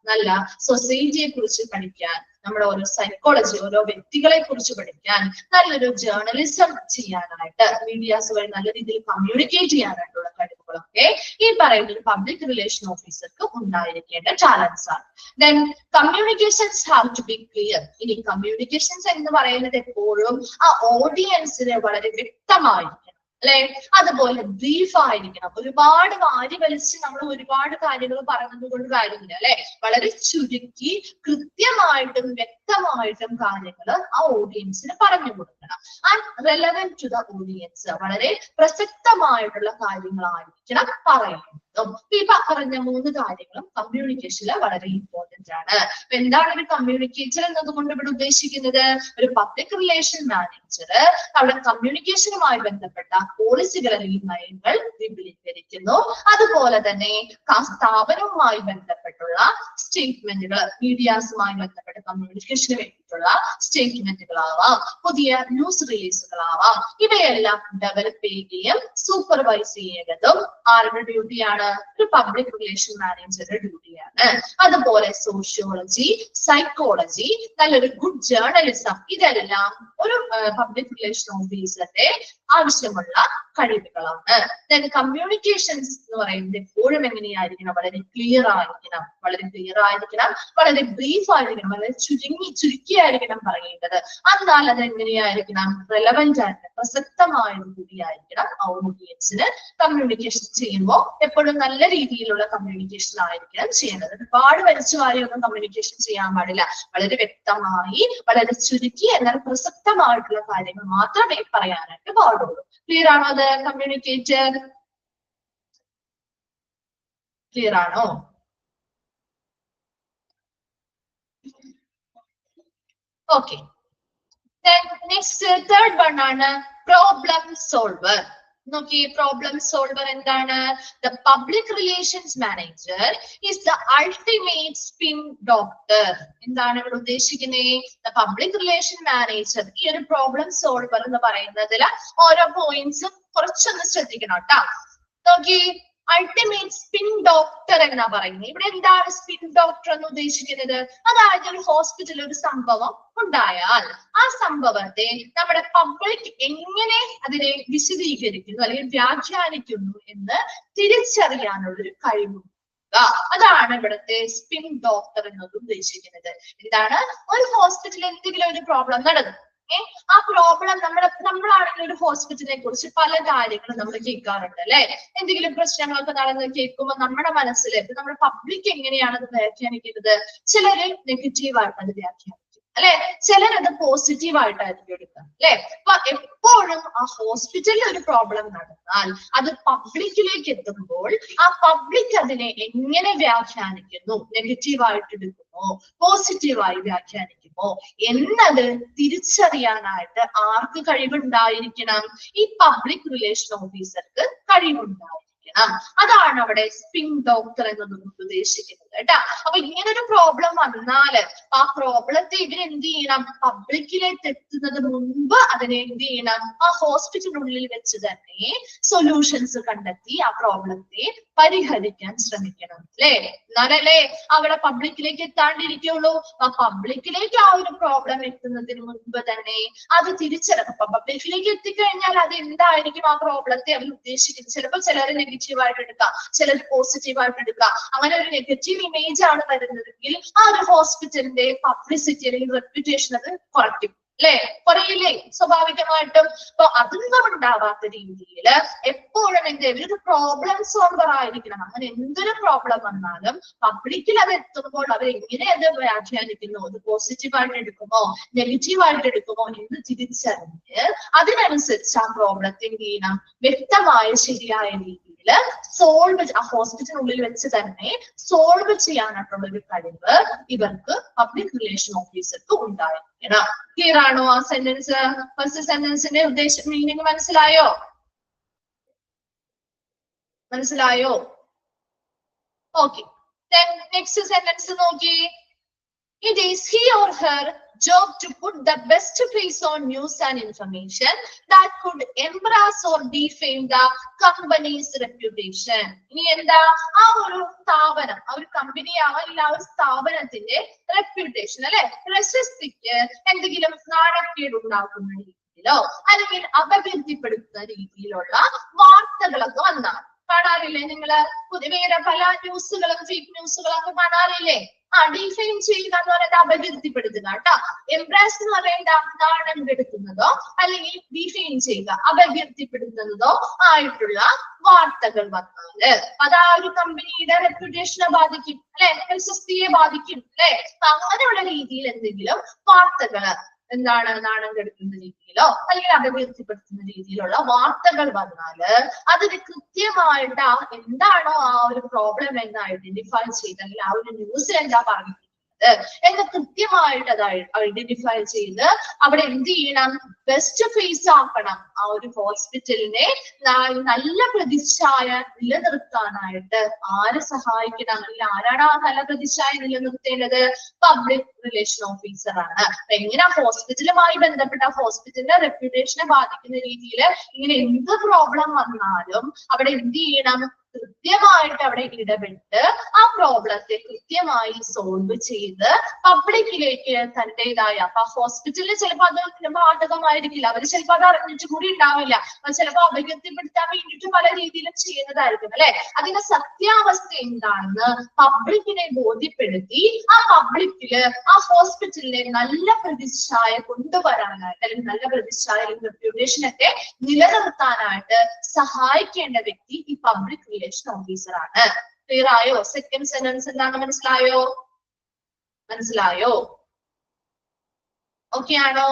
S2: നല്ല സൊസൈറ്റിയെ കുറിച്ച് പഠിക്കാൻ, നമ്മുടെ ഓരോ സൈക്കോളജി, ഓരോ വ്യക്തികളെ കുറിച്ച് പഠിക്കാൻ, നല്ലൊരു ജേർണലിസം ചെയ്യാനായിട്ട്, മീഡിയാസ് വഴി നല്ല രീതിയിൽ കമ്മ്യൂണിക്കേറ്റ് ചെയ്യാനായിട്ടുള്ള കഴിവുകളൊക്കെ ഈ പറയുന്ന പബ്ലിക് റിലേഷൻ ഓഫീസർക്ക് ഉണ്ടായിരിക്കേണ്ട ടാലൻസ് ആണ്. Then communications have to be clear. ഇനി കമ്മ്യൂണിക്കേഷൻസ് എന്ന് പറയുന്നത് എപ്പോഴും ആ ഓഡിയൻസിന് വളരെ വ്യക്തമായിരിക്കണം അല്ലെ. അതുപോലെ ബ്രീഫ് ആയിരിക്കണം. ഒരുപാട് വാരി വലിച്ച് നമ്മൾ ഒരുപാട് കാര്യങ്ങൾ പറയുന്നത് കൊണ്ട് കാര്യമില്ല അല്ലെ. വളരെ ചുരുക്കി കൃത്യമായിട്ടും വ്യക്തമായിട്ടും കാര്യങ്ങൾ ആ ഓഡിയൻസിന് പറഞ്ഞു കൊടുക്കണം. And relevant to the audience, വളരെ പ്രസക്തമായിട്ടുള്ള കാര്യങ്ങളായിരിക്കണം പറയുന്നതും. ഈ പറഞ്ഞ മൂന്ന് കാര്യങ്ങളും കമ്മ്യൂണിക്കേഷനിൽ വളരെ ഇമ്പോർട്ടന്റ് ആണ്. അപ്പൊ എന്താണ് ഒരു കമ്മ്യൂണിക്കേറ്റർ എന്നതുകൊണ്ട് ഇവിടെ ഉദ്ദേശിക്കുന്നത്? ഒരു പബ്ലിക് റിലേഷൻ മാനേജർ അവിടെ കമ്മ്യൂണിക്കേഷനുമായി ബന്ധപ്പെട്ട പോളിസികൾ അല്ലെങ്കിൽ നയങ്ങൾ വിപുലീകരിക്കുന്നു. അതുപോലെ തന്നെ സ്ഥാപനവുമായി ബന്ധപ്പെട്ടുള്ള സ്റ്റേറ്റ്മെന്റുകൾ, മീഡിയാസുമായി ബന്ധപ്പെട്ട കമ്മ്യൂണിക്കേഷന് വേണ്ടിയിട്ടുള്ള സ്റ്റേറ്റ്മെന്റുകളാവാം, പുതിയ ന്യൂസ് റിലീസുകളാവാം, ഇവയെല്ലാം ഡെവലപ്പ് ചെയ്യുകയും സൂപ്പർവൈസ് ചെയ്യേണ്ടതും ആരുടെ ഡ്യൂട്ടിയാണ്? ഒരു പബ്ലിക് റിലേഷൻ മാനേജറുടെ ഡ്യൂട്ടിയാണ്. അതുപോലെ സോഷ്യോളജി, സൈക്കോളജി, നല്ലൊരു ഗുഡ് ജേർണലിസം, ഇതെല്ലാം ഒരു പബ്ലിക് റിലേഷൻ ഓഫീസറുടെ ആവശ്യമുള്ള കഴിവുകളാണ്. ദെൻ കമ്മ്യൂണിക്കേഷൻസ് എന്ന് പറയുന്നത് എപ്പോഴും എങ്ങനെയായിരിക്കണം? വളരെ ക്ലിയർ ആയിരിക്കണം, വളരെ ബ്രീഫ് ആയിരിക്കണം, വളരെ ചുരുക്കിയായിരിക്കണം പറയേണ്ടത്. എന്നാൽ അത് എങ്ങനെയായിരിക്കണം? റെലവെന്റ് ആയിട്ട് പ്രസക്തമായത് കൂടിയായിരിക്കണം ഓഡിയൻസിന് കമ്മ്യൂണിക്കേഷൻ ചെയ്യുമ്പോൾ എപ്പോഴും നല്ല രീതിയിലുള്ള കമ്മ്യൂണിക്കേഷൻ ആയിരിക്കണം ചെയ്യേണ്ടത്. ഒരുപാട് വലിച്ചു വാരിയൊന്നും കമ്മ്യൂണിക്കേഷൻ ചെയ്യാൻ പാടില്ല. വളരെ വ്യക്തമായി, വളരെ ചുരുക്കി, എന്നാൽ പ്രസക്തമായിട്ടുള്ള കാര്യങ്ങൾ മാത്രമേ പറയാനായിട്ട് പാടുള്ളൂ. ക്ലിയർ ആണോ? അത് കമ്മ്യൂണിക്കേറ്റർ ക്ലിയർ ആണോ? ഓക്കെ. നെക്സ്റ്റ് തേർഡ് വൺ ആണ് പ്രോബ്ലം സോൾവർ. നോക്കി, പ്രോബ്ലം സോൾവർ എന്താണ്? The public relations manager is the ultimate spin doctor. എന്താണ് ഇവിടെ ഉദ്ദേശിക്കുന്നത്? The public relation manager. ഈ ഒരു പ്രോബ്ലം സോൾവർ എന്ന് പറയുന്നതിൽ ഓരോ പോയിന്റ്സും കുറച്ചൊന്ന് ശ്രദ്ധിക്കണം കേട്ടോ. നോക്കി, അൾട്ടിമേറ്റ് സ്പിൻ ഡോക്ടർ എന്നാ പറയുന്നത്. ഇവിടെ എന്താണ് സ്പിൻ ഡോക്ടർ എന്ന് ഉദ്ദേശിക്കുന്നത്? അതായത് ഒരു ഹോസ്പിറ്റലിൽ ഒരു സംഭവം ഉണ്ടായാൽ ആ സംഭവത്തെ നമ്മുടെ പബ്ലിക് എങ്ങനെ അതിനെ വിശദീകരിക്കുന്നു അല്ലെങ്കിൽ വ്യാഖ്യാനിക്കുന്നു എന്ന് തിരിച്ചറിയാനുള്ള ഒരു കഴിവുണ്ട്. അതാണ് ഇവിടുത്തെ സ്പിൻ ഡോക്ടർ എന്നത് ഉദ്ദേശിക്കുന്നത്. എന്താണ്? ഒരു ഹോസ്പിറ്റലിൽ എന്തെങ്കിലും ഒരു പ്രോബ്ലം നടന്നു, ആ പ്രോബ്ലം നമ്മളാണെങ്കിൽ ഒരു ഹോസ്പിറ്റലിനെ കുറിച്ച് പല കാര്യങ്ങളും നമ്മൾ കേൾക്കാറുണ്ട് അല്ലെ. എന്തെങ്കിലും പ്രശ്നങ്ങളൊക്കെ നടന്ന് കേൾക്കുമ്പോൾ നമ്മുടെ മനസ്സിൽ നമ്മുടെ പബ്ലിക് എങ്ങനെയാണ് അത് വ്യാഖ്യാനിക്കുന്നത്? ചിലര് നെഗറ്റീവായിട്ട് അത് വ്യാഖ്യാനിക്കും അല്ലെ, ചിലരത് പോസിറ്റീവായിട്ടായിരിക്കും എടുക്കുക അല്ലെ. അപ്പൊ എപ്പോഴും ആ ഹോസ്പിറ്റലിൽ ഒരു പ്രോബ്ലം നടന്നാൽ അത് പബ്ലിക്കിലേക്ക് എത്തുമ്പോൾ ആ പബ്ലിക് അതിനെ എങ്ങനെ വ്യാഖ്യാനിക്കുന്നു, നെഗറ്റീവായിട്ട് എടുക്കുമോ പോസിറ്റീവായി വ്യാഖ്യാനിക്കുമോ എന്നത് തിരിച്ചറിയാനായിട്ട് ആർക്ക് കഴിവുണ്ടായിരിക്കണം? ഈ പബ്ലിക് റിലേഷൻ ഓഫീസർക്ക് കഴിവുണ്ടായിരിക്കണം. അതാണ് അവിടെ സ്പിൻ ഡോക്ടർ എന്നതുകൊണ്ട് ഉദ്ദേശിക്കുന്നത് കേട്ടാ. അപ്പൊ ഇങ്ങനൊരു പ്രോബ്ലം വന്നാല് ആ പ്രോബ്ലത്തെ ഇവരെന്ത് ചെയ്യണം? പബ്ലിക്കിലേക്ക് എത്തുന്നത് മുൻപ് അതിനെ എന്ത് ചെയ്യണം? ആ ഹോസ്പിറ്റലിനുള്ളിൽ വെച്ച് തന്നെ സൊല്യൂഷൻസ് കണ്ടെത്തി ആ പ്രോബ്ലത്തെ പരിഹരിക്കാൻ ശ്രമിക്കണം അല്ലേ. എന്നാലല്ലേ അവിടെ പബ്ലിക്കിലേക്ക് എത്താണ്ടിരിക്കുള്ളൂ. ആ പബ്ലിക്കിലേക്ക് ആ ഒരു പ്രോബ്ലം എത്തുന്നതിന് മുൻപ് തന്നെ അത് തിരിച്ചറിയാം. പബ്ലിക്കിലേക്ക് എത്തിക്കഴിഞ്ഞാൽ അത് എന്തായിരിക്കും ആ പ്രോബ്ലത്തെ അവർ ഉദ്ദേശിക്കുന്നത്? ചിലപ്പോൾ ചിലർ നെഗറ്റീവായിട്ട് എടുക്കാം, ചിലർ പോസിറ്റീവായിട്ട് എടുക്കാം. അങ്ങനെ ഒരു നെഗറ്റീവ് ഇമേജ് ആണ് വരുന്നതെങ്കിൽ ആ ഒരു ഹോസ്പിറ്റലിന്റെ പബ്ലിസിറ്റി അല്ലെങ്കിൽ റെപ്യൂട്ടേഷൻ അത് കുറയ്ക്കും അല്ലെ, കുറയില്ലേ സ്വാഭാവികമായിട്ടും. അപ്പൊ അതൊന്നും ഉണ്ടാവാത്ത രീതിയിൽ എപ്പോഴും ഒരു പ്രോബ്ലം സോൾവർ ആയിരിക്കണം. അങ്ങനെ എന്തൊരു പ്രോബ്ലം വന്നാലും പബ്ലിക്കിൽ അത് എത്തുമ്പോൾ അവർ എങ്ങനെ അത് വ്യാഖ്യാനിക്കുന്നു, അത് പോസിറ്റീവായിട്ട് എടുക്കുമോ നെഗറ്റീവായിട്ട് എടുക്കുമോ എന്ന് തിരിച്ചറിഞ്ഞ് അതിനനുസരിച്ച് ആ പ്രോബ്ലത്തെ എന്ത് ചെയ്യണം? വ്യക്തമായ ശരിയായ രീതിയിൽ സോൾവ്, ആ ഹോസ്പിറ്റലിനുള്ളിൽ വെച്ച് തന്നെ സോൾവ് ചെയ്യാനായിട്ടുള്ള ഒരു കഴിവ് ഇവർക്ക് പബ്ലിക് റിലേഷൻ ഓഫീസർക്ക് ഉണ്ടായിരിക്കണം. ക്ലിയർ ആണോ ആ സെന്റൻസ്? ഫസ്റ്റ് സെന്റൻസിന്റെ ഉദ്ദേശം മീനിങ് മനസ്സിലായോ? ഓക്കെ. നെക്സ്റ്റ് സെന്റൻസ് നോക്കി. It is he or her job to put the best face on news and information that could embarrass or defame the company's reputation. ഇനി എന്താ? ആ ഒരു സ്ഥാപനം, ആ ഒരു കമ്പനി ആവില്ല, ആ ഒരു സ്ഥാപനത്തിന്റെ റെപ്യൂട്ടേഷൻ അല്ലെ, പ്രശസ്തിക്ക് എന്തെങ്കിലും നാണക്കേട് ഉണ്ടാക്കുന്ന രീതിയിലോ അല്ലെങ്കിൽ അപകീർത്തിപ്പെടുത്തുന്ന രീതിയിലുള്ള വാർത്തകളൊക്കെ വന്നാൽ കാണാറില്ലേ നിങ്ങള്? പൊതുവെ പല ന്യൂസുകളും ഫേക്ക് ന്യൂസുകളൊക്കെ കാണാറില്ലേ? ഡിഫെയിം ചെയ്യുക എന്ന് പറയുന്നത് അപകീർത്തിപ്പെടുത്തുക കേട്ടോ. എംബ്രാസ് എന്ന് പറയുന്നത് നാണം കെടുത്തുന്നതോ അല്ലെങ്കിൽ ഡിഫെയിം ചെയ്യുക, അപകീർത്തിപ്പെടുത്തുന്നതോ ആയിട്ടുള്ള വാർത്തകൾ വന്നാല് അത് ആ ഒരു കമ്പനിയുടെ റെപ്യൂട്ടേഷനെ ബാധിക്കും അല്ലെ, പ്രശസ്തിയെ ബാധിക്കും അല്ലെ. അങ്ങനെയുള്ള രീതിയിൽ എന്തെങ്കിലും വാർത്തകള് എന്താണ് നാണം കെടുത്തുന്ന രീതിയിലോ അല്ലെങ്കിൽ അപകീർത്തിപ്പെടുത്തുന്ന രീതിയിലുള്ള വാർത്തകൾ വന്നാല് അതിന് കൃത്യമായിട്ട് എന്താണോ ആ ഒരു പ്രോബ്ലം എന്ന് ഐഡന്റിഫൈ ചെയ്ത് അല്ലെങ്കിൽ ആ ഒരു ന്യൂസിൽ എന്താ പറഞ്ഞിരിക്കുന്നത് എന്ന് കൃത്യമായിട്ട് അത് ഐഡന്റിഫൈ ചെയ്ത് അവിടെ എന്ത് ചെയ്യണം? ബെസ്റ്റ് ഫേസ് ആക്കണം. ആ ഒരു ഹോസ്പിറ്റലിനെ നല്ല പ്രതിച്ഛായ നിലനിർത്താനായിട്ട് ആര് സഹായിക്കണം, അല്ലെങ്കിൽ ആരാണ് ആ നല്ല പ്രതിച്ഛായ നിലനിർത്തേണ്ടത്? പബ്ലിക് റിലേഷൻ ഓഫീസർ ആണ്. എങ്ങനെ ഹോസ്പിറ്റലുമായി ബന്ധപ്പെട്ട ഹോസ്പിറ്റലിന്റെ റെപ്യൂട്ടേഷനെ ബാധിക്കുന്ന രീതിയിൽ ഇങ്ങനെ എന്ത് പ്രോബ്ലം വന്നാലും അവിടെ എന്ത് ചെയ്യണം? കൃത്യമായിട്ട് അവിടെ ഇടപെട്ട് ആ പ്രോബ്ലത്തെ കൃത്യമായി സോൾവ് ചെയ്ത് പബ്ലിക്കിലേക്ക് തന്റേതായ, അപ്പൊ ഹോസ്പിറ്റലിൽ ചിലപ്പോൾ അത് ബാധകമായിരിക്കില്ല, അവർ ചിലപ്പോൾ അത് അറിഞ്ഞിട്ട് കൂടി ഉണ്ടാവില്ല, ചിലപ്പോൾ അപകീർത്തിപ്പെടുത്താൻ വേണ്ടിയിട്ട് പല രീതിയിലും ചെയ്യുന്നതായിരിക്കും അല്ലെ. അതിന്റെ സത്യാവസ്ഥ എന്താണെന്ന് പബ്ലിക്കിനെ ബോധ്യപ്പെടുത്തി ആ പബ്ലിക്കില് ആ ഹോസ്പിറ്റലിനെ നല്ല പ്രതിച്ഛായ കൊണ്ടുവരാനായിട്ട്, അല്ലെങ്കിൽ നല്ല പ്രതിച്ഛായ റെപ്യൂട്ടേഷൻ ഒക്കെ നിലനിർത്താനായിട്ട് സഹായിക്കേണ്ട വ്യക്തി ഈ പബ്ലിക് റിലേഷൻ ഓഫീസർ ആണ്. ക്ലിയർ ആയോ? സെക്കൻഡ് സെന്റൻസ് എന്താണ്? മനസ്സിലായോ? മനസ്സിലായോ? ഓക്കെ ആണോ?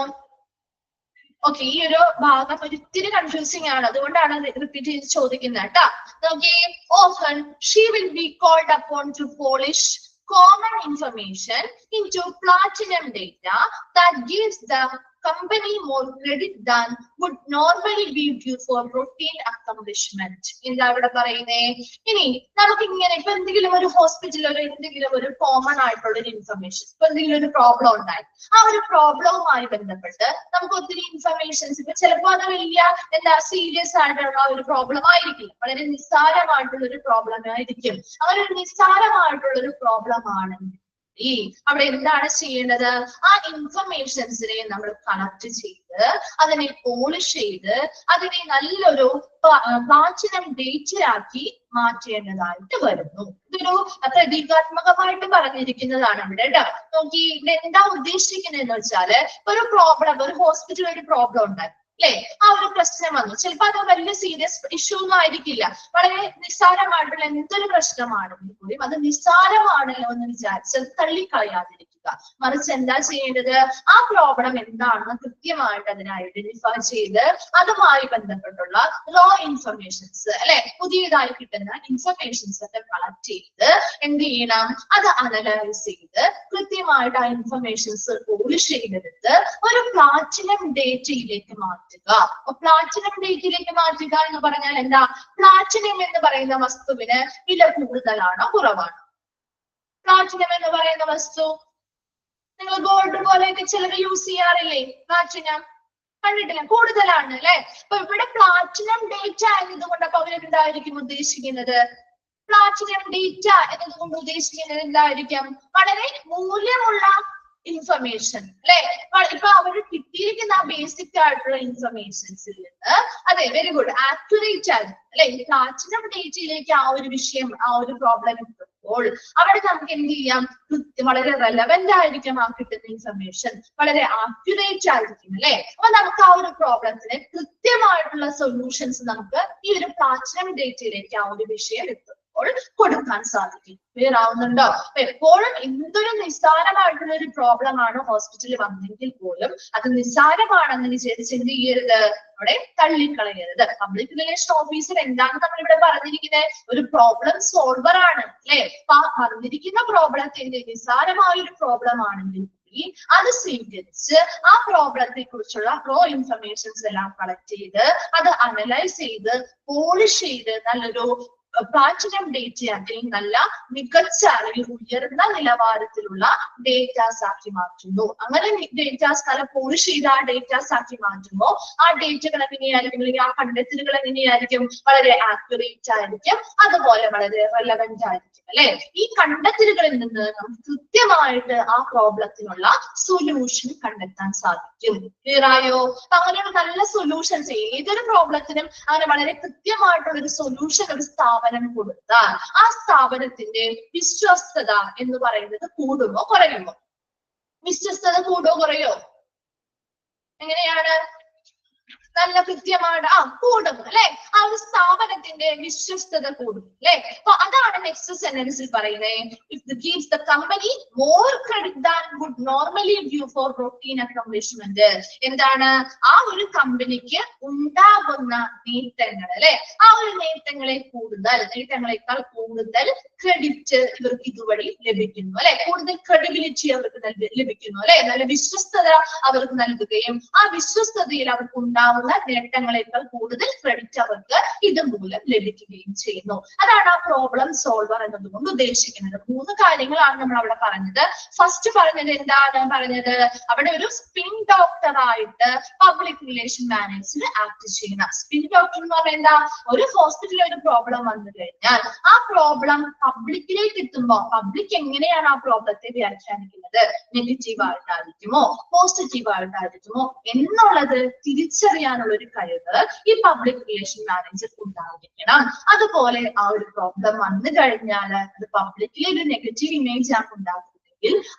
S2: ഓക്കെ, ഈ ഒരു ഭാഗം ഒരിത്തിരി കൺഫ്യൂസിംഗ് ആണ്, അതുകൊണ്ടാണ് റിപ്പീറ്റ് ചെയ്ത് ചോദിക്കുന്നത് കേട്ടാ. നോക്കിയേ, often she will be called upon to polish common information into platinum data that gives the company more credit than would normally be due for routine accomplishment. എന്താ ഇവിടെ പറയുന്നേ? ഇനി നമുക്ക് ഇങ്ങനെ ഇപ്പൊ എന്തെങ്കിലും ഒരു ഹോസ്പിറ്റലിൽ എന്തെങ്കിലും ഒരു കോമൺ ആയിട്ടുള്ള ഒരു ഇൻഫർമേഷൻ, ഇപ്പൊ എന്തെങ്കിലും ഒരു പ്രോബ്ലം ഉണ്ടായി, ആ ഒരു പ്രോബ്ലവുമായി ബന്ധപ്പെട്ട് നമുക്ക് ഒത്തിരി ഇൻഫർമേഷൻസ്, ഇപ്പൊ ചിലപ്പോൾ അത് വലിയ സീരിയസ് ആയിട്ടുള്ള ഒരു പ്രോബ്ലം ആയിരിക്കില്ല, വളരെ നിസ്സാരമായിട്ടുള്ള ഒരു പ്രോബ്ലം ആയിരിക്കും. അങ്ങനെ ഒരു നിസ്സാരമായിട്ടുള്ള ഒരു പ്രോബ്ലം ആണെങ്കിൽ അവിടെ എന്താണ് ചെയ്യേണ്ടത്? ആ ഇൻഫർമേഷൻസിനെ നമ്മൾ കളക്ട് ചെയ്ത് അതിനെ പോളിഷ് ചെയ്ത് അതിനെ നല്ലൊരു പ്ലാറ്റിനം ഡേറ്റയാക്കി മാറ്റേണ്ടതായിട്ട് വരുന്നു. ഇതൊരു പ്രതീകാത്മകമായിട്ട് പറഞ്ഞിരിക്കുന്നതാണ് ഇവിടെ കേട്ടോ. നോക്കി, ഇവിടെ എന്താ ഉദ്ദേശിക്കുന്നതെന്ന് വെച്ചാല്, ഒരു പ്രോബ്ലം, ഒരു ഹോസ്പിറ്റലിൽ ഒരു പ്രോബ്ലം ഉണ്ടായി അല്ലെ, ആ ഒരു പ്രശ്നം വന്നു. ചിലപ്പോ അത് വലിയ സീരിയസ് ഇഷ്യൂ ഒന്നും ആയിരിക്കില്ല, വളരെ നിസ്സാരമായിട്ടുള്ള എന്തൊരു പ്രശ്നമാണെങ്കിൽ കൂടിയും അത് നിസ്സാരമാണല്ലോ എന്ന് വിചാരിച്ച് തള്ളിക്കളയാതിരിക്കുക. മറിച്ച് എന്താ ചെയ്യേണ്ടത്? ആ പ്രോബ്ലം എന്താണെന്ന് കൃത്യമായിട്ട് അതിനെ ഐഡന്റിഫൈ ചെയ്ത് അതുമായി ബന്ധപ്പെട്ടുള്ള റോ ഇൻഫർമേഷൻസ് അല്ലെ, പുതിയതായി കിട്ടുന്ന ഇൻഫർമേഷൻസ് ഒക്കെ കളക്ട് ചെയ്ത് എന്ത് ചെയ്യണം? അത് അനലൈസ് ചെയ്ത് കൃത്യമായിട്ട് ആ ഇൻഫർമേഷൻസ് പോളിഷ് ചെയ്തെടുത്ത് ഒരു പ്ലാറ്റിനം ഡേറ്റയിലേക്ക് മാറ്റുക. പ്ലാറ്റിനം ഡേറ്റയിലേക്ക് മാറ്റുക എന്ന് പറഞ്ഞാൽ എന്താ? പ്ലാറ്റിനം എന്ന് പറയുന്ന വസ്തുവിന് വില കൂടുതലാണോ കുറവാണോ? പ്ലാറ്റിനം എന്ന് പറയുന്ന വസ്തു നിങ്ങൾ ഗോൾഡ് പോലെയൊക്കെ ചിലർ യൂസ് ചെയ്യാറില്ലേ? പ്ലാറ്റിനം കണ്ടിട്ടില്ല, കൂടുതലാണ് അല്ലെ. അപ്പൊ ഇവിടെ പ്ലാറ്റിനം ഡേറ്റ എന്നതുകൊണ്ട് അപ്പൊ അവരെന്തായിരിക്കും ഉദ്ദേശിക്കുന്നത്? പ്ലാറ്റിനം ഡേറ്റ എന്നതുകൊണ്ട് ഉദ്ദേശിക്കുന്നത് എന്തായിരിക്കും? വളരെ മൂല്യമുള്ള ഇൻഫർമേഷൻ അല്ലെ. ഇപ്പൊ അവർ കിട്ടിയിരിക്കുന്ന ബേസിക് ആയിട്ടുള്ള ഇൻഫർമേഷൻസിൽ നിന്ന്, അതെ, വെരി ഗുഡ്, ആക്യുറേറ്റ് ആയിരിക്കും അല്ലെ. ഈ പ്ലാറ്റിനം ഡേറ്റയിലേക്ക് ആ ഒരു വിഷയം, ആ ഒരു പ്രോബ്ലം എത്തുമ്പോൾ അവിടെ നമുക്ക് എന്ത് ചെയ്യാം? വളരെ റെലവെന്റ് ആയിരിക്കും ആ കിട്ടുന്ന ഇൻഫർമേഷൻ, വളരെ ആക്യുറേറ്റ് ആയിരിക്കും അല്ലെ. അപ്പൊ നമുക്ക് ആ ഒരു പ്രോബ്ലത്തിന് കൃത്യമായിട്ടുള്ള സൊല്യൂഷൻസ് നമുക്ക് ഈ ഒരു പ്ലാറ്റിനം ഡേറ്റയിലേക്ക് ആ ഒരു വിഷയം എത്തും കൊടുക്കാൻ സാധിക്കും. ക്ലിയർ ആവുന്നുണ്ടോ? അപ്പൊ എപ്പോഴും എന്തൊരു നിസ്സാരമായിട്ടുള്ള ഒരു പ്രോബ്ലം ആണ് ഹോസ്പിറ്റലിൽ വന്നെങ്കിൽ പോലും അത് നിസ്സാരമാണെന്ന് വിചാരിച്ച് എന്ത് ചെയ്യരുത്? അവിടെ തള്ളിക്കളയരുത്. പബ്ലിക് റിലേഷൻ ഓഫീസർ എന്താണ് നമ്മൾ ഇവിടെ പറഞ്ഞിരിക്കുന്നത്? ഒരു പ്രോബ്ലം സോൾവർ ആണ് അല്ലെ. അപ്പൊ പറഞ്ഞിരിക്കുന്ന പ്രോബ്ലത്തിന്റെ നിസ്സാരമായ ഒരു പ്രോബ്ലം ആണെങ്കിൽ അത് സ്വീകരിച്ച് ആ പ്രോബ്ലത്തെ കുറിച്ചുള്ള റോ ഇൻഫർമേഷൻസ് എല്ലാം കളക്ട് ചെയ്ത് അത് അനലൈസ് ചെയ്ത് പോളിഷ് ചെയ്ത് നല്ലൊരു പ്ലാറ്റിനം ഡേറ്റയാക്കി നല്ല മികച്ച അല്ലെങ്കിൽ ഉയർന്ന നിലവാരത്തിലുള്ള ഡേറ്റാസ് ആക്കി മാറ്റുന്നു. അങ്ങനെ ഡേറ്റാസ് നല്ല പോളിഷ് ചെയ്ത് ആ ഡേറ്റാസ് ആക്കി മാറ്റുമ്പോൾ ആ ഡേറ്റകൾ എങ്ങനെയായിരിക്കും, അല്ലെങ്കിൽ ആ കണ്ടെത്തലുകൾ എങ്ങനെയായിരിക്കും? വളരെ ആക്യുറേറ്റ് ആയിരിക്കും, അതുപോലെ വളരെ റെലവെന്റ് ആയിരിക്കും അല്ലെ. ഈ കണ്ടെത്തലുകളിൽ നിന്ന് നമുക്ക് കൃത്യമായിട്ട് ആ പ്രോബ്ലത്തിനുള്ള സൊല്യൂഷൻ കണ്ടെത്താൻ സാധിക്കും. ക്ലിയർ ആയോ? അങ്ങനെയുള്ള നല്ല സൊല്യൂഷൻസ് ഏതൊരു പ്രോബ്ലത്തിനും അങ്ങനെ വളരെ കൃത്യമായിട്ടുള്ള ഒരു സൊല്യൂഷൻ ഒരു സ്ഥാപനം കൊടുത്താൽ ആ സ്ഥാപനത്തിന്റെ വിശ്വസ്തത എന്ന് പറയുന്നത് കൂടുമോ കുറയുമോ? വിശ്വസ്തത കൂടുമോ കുറയോ? എങ്ങനെയാണ്? നല്ല കൃത്യമായിട്ട് കൂടും അല്ലെ, ആ ഒരു സ്ഥാപനത്തിന്റെ വിശ്വസ്തത കൂടും അല്ലെ. അപ്പൊ അതാണ് നെക്സ്റ്റ് സെന്റൻസിൽ പറയുന്നത്. If gives the company more credit than would normally due for routine accomplishment. എന്താണ് ആ ഒരു കമ്പനിക്ക് ഉണ്ടാകുന്ന നേട്ടങ്ങൾ അല്ലെ, ആ ഒരു നേട്ടങ്ങളെക്കാൾ കൂടുതൽ ക്രെഡിറ്റ് ഇവർക്ക് ഇതുവഴി ലഭിക്കുന്നു അല്ലെ, കൂടുതൽ ക്രെഡിബിലിറ്റി അവർക്ക് ലഭിക്കുന്നു അല്ലെ, നല്ല വിശ്വസ്തത അവർക്ക് നൽകുകയും ആ വിശ്വസ്തതയിൽ അവർക്ക് ഉണ്ടാവുന്ന നേട്ടങ്ങളെക്കാൾ കൂടുതൽ ക്രെഡിറ്റ് അവർക്ക് ഇതുമൂലം ലഭിക്കുകയും ചെയ്യുന്നു. അതാണ് ആ പ്രോബ്ലം സോൾവർ എന്നതുകൊണ്ട് ഉദ്ദേശിക്കുന്നത്. 3 കാര്യങ്ങളാണ് നമ്മൾ അവിടെ പറഞ്ഞത്. ഫസ്റ്റ് പറഞ്ഞത് എന്താണ് പറഞ്ഞത്, അവിടെ ഒരു സ്പിൻ ഡോക്ടർ ആയിട്ട് പബ്ലിക് റിലേഷൻ മാനേജർ ആക്ട് ചെയ്യുന്ന. സ്പിൻ ഡോക്ടർ എന്ന് പറഞ്ഞാൽ എന്താ, ഒരു ഹോസ്പിറ്റലിൽ ഒരു പ്രോബ്ലം വന്നു കഴിഞ്ഞാൽ ആ പ്രോബ്ലം പബ്ലിക്കിലേക്ക് എത്തുമ്പോൾ പബ്ലിക് എങ്ങനെയാണ് ആ പ്രോബ്ലത്തെ വ്യാഖ്യാനിക്കുന്നത്, നെഗറ്റീവ് ആയിട്ടായിരിക്കുമോ പോസിറ്റീവ് ആയിട്ടായിരിക്കുമോ എന്നുള്ളത് തിരിച്ചറിയാനുള്ള ഒരു കഴിവ് ഈ പബ്ലിക് റിലേഷൻ മാനേജർ ഉണ്ടായിരിക്കണം. അതുപോലെ ആ ഒരു പ്രോബ്ലം വന്നു കഴിഞ്ഞാൽ അത് പബ്ലിക്കിലെ ഒരു നെഗറ്റീവ് ഇമേജ് ആണ് ഉണ്ടാകുന്നത്,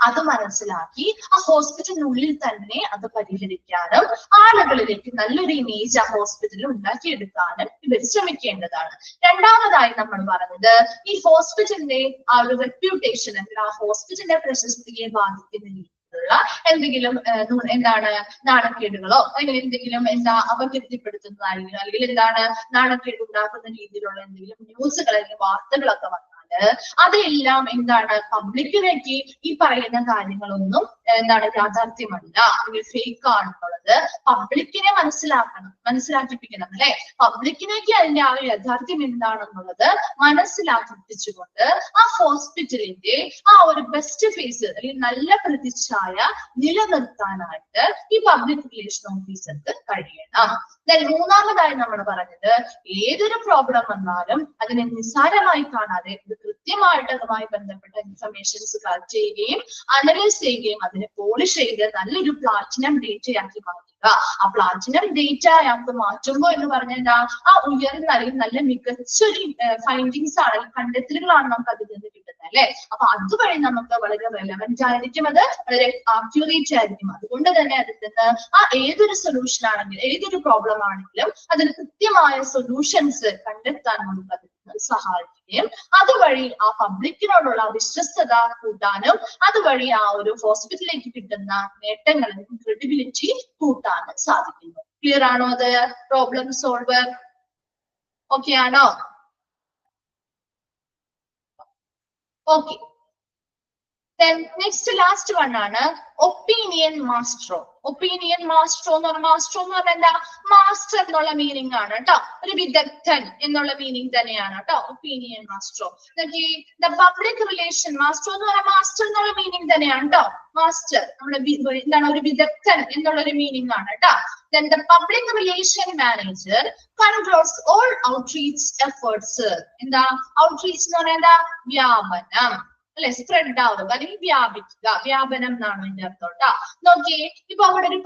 S2: അത് മനസ്സിലാക്കി ആ ഹോസ്പിറ്റലിനുള്ളിൽ തന്നെ അത് പരിഹരിക്കാനും ആളുകളിലേക്ക് നല്ലൊരു ഇമേജ് ആ ഹോസ്പിറ്റലിൽ ഉണ്ടാക്കിയെടുക്കാനും ഇവർ ശ്രമിക്കേണ്ടതാണ്. രണ്ടാമതായി നമ്മൾ പറഞ്ഞത് ഈ ഹോസ്പിറ്റലിന്റെ ആ ഒരു റെപ്യൂട്ടേഷൻ അല്ലെങ്കിൽ ആ ഹോസ്പിറ്റലിന്റെ പ്രശസ്തിയെ ബാധിക്കുന്ന രീതിയിലുള്ള എന്തെങ്കിലും എന്താണ് നാണക്കേടുകളോ അല്ലെങ്കിൽ എന്തെങ്കിലും അപകീർത്തിപ്പെടുത്തുന്നതായിരിക്കും അല്ലെങ്കിൽ നാണക്കേട് ഉണ്ടാക്കുന്ന രീതിയിലുള്ള എന്തെങ്കിലും ന്യൂസുകൾ അല്ലെങ്കിൽ വാർത്തകളൊക്കെ വന്നാൽ അതെല്ലാം പബ്ലിക്കിലേക്ക് ഈ പറയുന്ന കാര്യങ്ങളൊന്നും യാഥാർത്ഥ്യമല്ല അല്ലെങ്കിൽ ഫേക്ക് ആണെന്നുള്ളത് പബ്ലിക്കിനെ മനസ്സിലാക്കിപ്പിക്കണം അല്ലെ. പബ്ലിക്കിലേക്ക് അതിന്റെ ആ ഒരു യാഥാർത്ഥ്യം എന്താണെന്നുള്ളത് മനസ്സിലാക്കിപ്പിച്ചുകൊണ്ട് ആ ഹോസ്പിറ്റലിന്റെ ആ ഒരു ബെസ്റ്റ് ഫേസ് അല്ലെങ്കിൽ നല്ല പ്രതിച്ഛായ നിലനിർത്താനായിട്ട് ഈ പബ്ലിക് റിലേഷൻ ഓഫീസർക്ക് കഴിയണം. മൂന്നാമതായി നമ്മൾ പറഞ്ഞത് ഏതൊരു പ്രോബ്ലം വന്നാലും അതിനെ നിസ്സാരമായി കാണാതെ കൃത്യമായിട്ട് അതുമായി ബന്ധപ്പെട്ട ഇൻഫർമേഷൻസ് കളക്ട് ചെയ്യുകയും അനലൈസ് ചെയ്യുകയും അതിനെ പോളിഷ് ചെയ്ത് നല്ലൊരു പ്ലാറ്റിനം ഡേറ്റയാക്കി മാറ്റുക. ആ പ്ലാറ്റിനം ഡേറ്റ ആക്കി മാറ്റുമ്പോൾ എന്ന് പറഞ്ഞാൽ ആ ഉയർന്ന അല്ലെങ്കിൽ നല്ല മികച്ചൊരു ഫൈൻഡിങ്സ് ആണ്, കണ്ടെത്തലുകളാണ് നമുക്ക് അതിൽ നിന്ന് കിട്ടുന്നത് അല്ലെ. അപ്പൊ അതുവഴി നമുക്ക് വളരെ റെലവെന്റ് ആയിരിക്കും, അത് വളരെ ആക്യുറേറ്റ് ആയിരിക്കും. അതുകൊണ്ട് തന്നെ അതിൽ നിന്ന് ആ ഏതൊരു സൊല്യൂഷൻ ആണെങ്കിലും ഏതൊരു പ്രോബ്ലം ആണെങ്കിലും അതിന് കൃത്യമായ സൊല്യൂഷൻസ് കണ്ടെത്താൻ നമുക്ക് അതിൽ നിന്ന് സഹായിക്കുകയും അതുവഴി ആ പബ്ലിക്കിനോടുള്ള വിശ്വസ്തത കൂട്ടാനും അതുവഴി ആ ഒരു ഹോസ്പിറ്റലിലേക്ക് കിട്ടുന്ന നേട്ടങ്ങളും ക്രെഡിബിലിറ്റി കൂട്ടാനും സാധിക്കുന്നു. ക്ലിയർ ആണോ അത്? പ്രോബ്ലം സോൾവർ ഓക്കെ ആണോ? ഓക്കെ. നെക്സ്റ്റ് ലാസ്റ്റ് വൺ ആണ് ഒപ്പീനിയൻ മാസ്ട്രോ. ഒപ്പീനിയൻ മാസ്ട്രോ എന്ന് പറഞ്ഞാൽ എന്താ, മാസ്റ്റർ എന്നുള്ള മീനിങ് ആണ് കേട്ടോ, ഒരു വിദഗ്ധൻ എന്നുള്ള മീനിങ് തന്നെയാണ് കേട്ടോ opinion Maestro. The public relation Maestro എന്ന് പറഞ്ഞാൽ മാസ്റ്റർ എന്നുള്ള മീനിങ് തന്നെയാണ് കേട്ടോ. മാസ്റ്റർ നമ്മുടെ ഒരു വിദഗ്ധൻ എന്നുള്ള ഒരു മീനിങ് ആണ് കേട്ടോ. Then the public relation manager controls all outreach efforts. എന്താ ഔട്ട്റീച്ച് എന്ന് പറഞ്ഞാൽ എന്താ, വ്യാപനം അല്ലെ, സ്പ്രെഡ് ആവുക അല്ലെങ്കിൽ വ്യാപിക്കുക, വ്യാപനം എന്നാണ് ഇതിന്റെ അർത്ഥം കേട്ടോ. നോക്കിയേ, ഇപ്പൊ അവിടെ ഒരു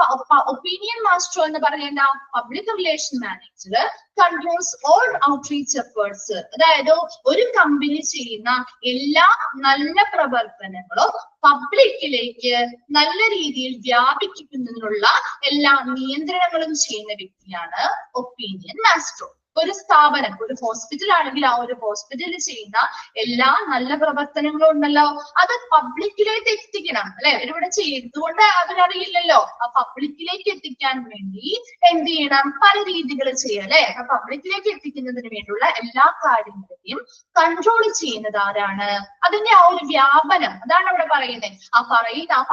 S2: ഒപ്പീനിയൻ മാസ്റ്റർ എന്ന് പറയുന്ന public relation manager controls all outreach efforts. അതായത് ഒരു കമ്പനി ചെയ്യുന്ന എല്ലാ നല്ല പ്രവർത്തനങ്ങളും പബ്ലിക്കിലേക്ക് നല്ല രീതിയിൽ വ്യാപിക്കുന്നതിനുള്ള എല്ലാ നിയന്ത്രണങ്ങളും ചെയ്യുന്ന വ്യക്തിയാണ് ഒപ്പീനിയൻ മാസ്റ്റർ. ഒരു സ്ഥാപനം, ഒരു ഹോസ്പിറ്റൽ ആണെങ്കിൽ ആ ഒരു ഹോസ്പിറ്റലിൽ ചെയ്യുന്ന എല്ലാ നല്ല പ്രവർത്തനങ്ങളും ഉണ്ടല്ലോ, അത് പബ്ലിക്കിലേക്ക് എത്തിക്കണം അല്ലെ. ഇവരിവിടെ ചെയ്തുകൊണ്ട് അവരറിയില്ലല്ലോ. ആ പബ്ലിക്കിലേക്ക് എത്തിക്കാൻ വേണ്ടി എന്ത് ചെയ്യണം, പല രീതികൾ ചെയ്യാം അല്ലെ. ആ പബ്ലിക്കിലേക്ക് എത്തിക്കുന്നതിന് വേണ്ടിയുള്ള എല്ലാ കാര്യങ്ങളെയും കൺട്രോൾ ചെയ്യുന്നത് ആരാണ്? അതിന്റെ ആ ഒരു വ്യാപനം, അതാണ് അവിടെ പറയുന്നത്. ആ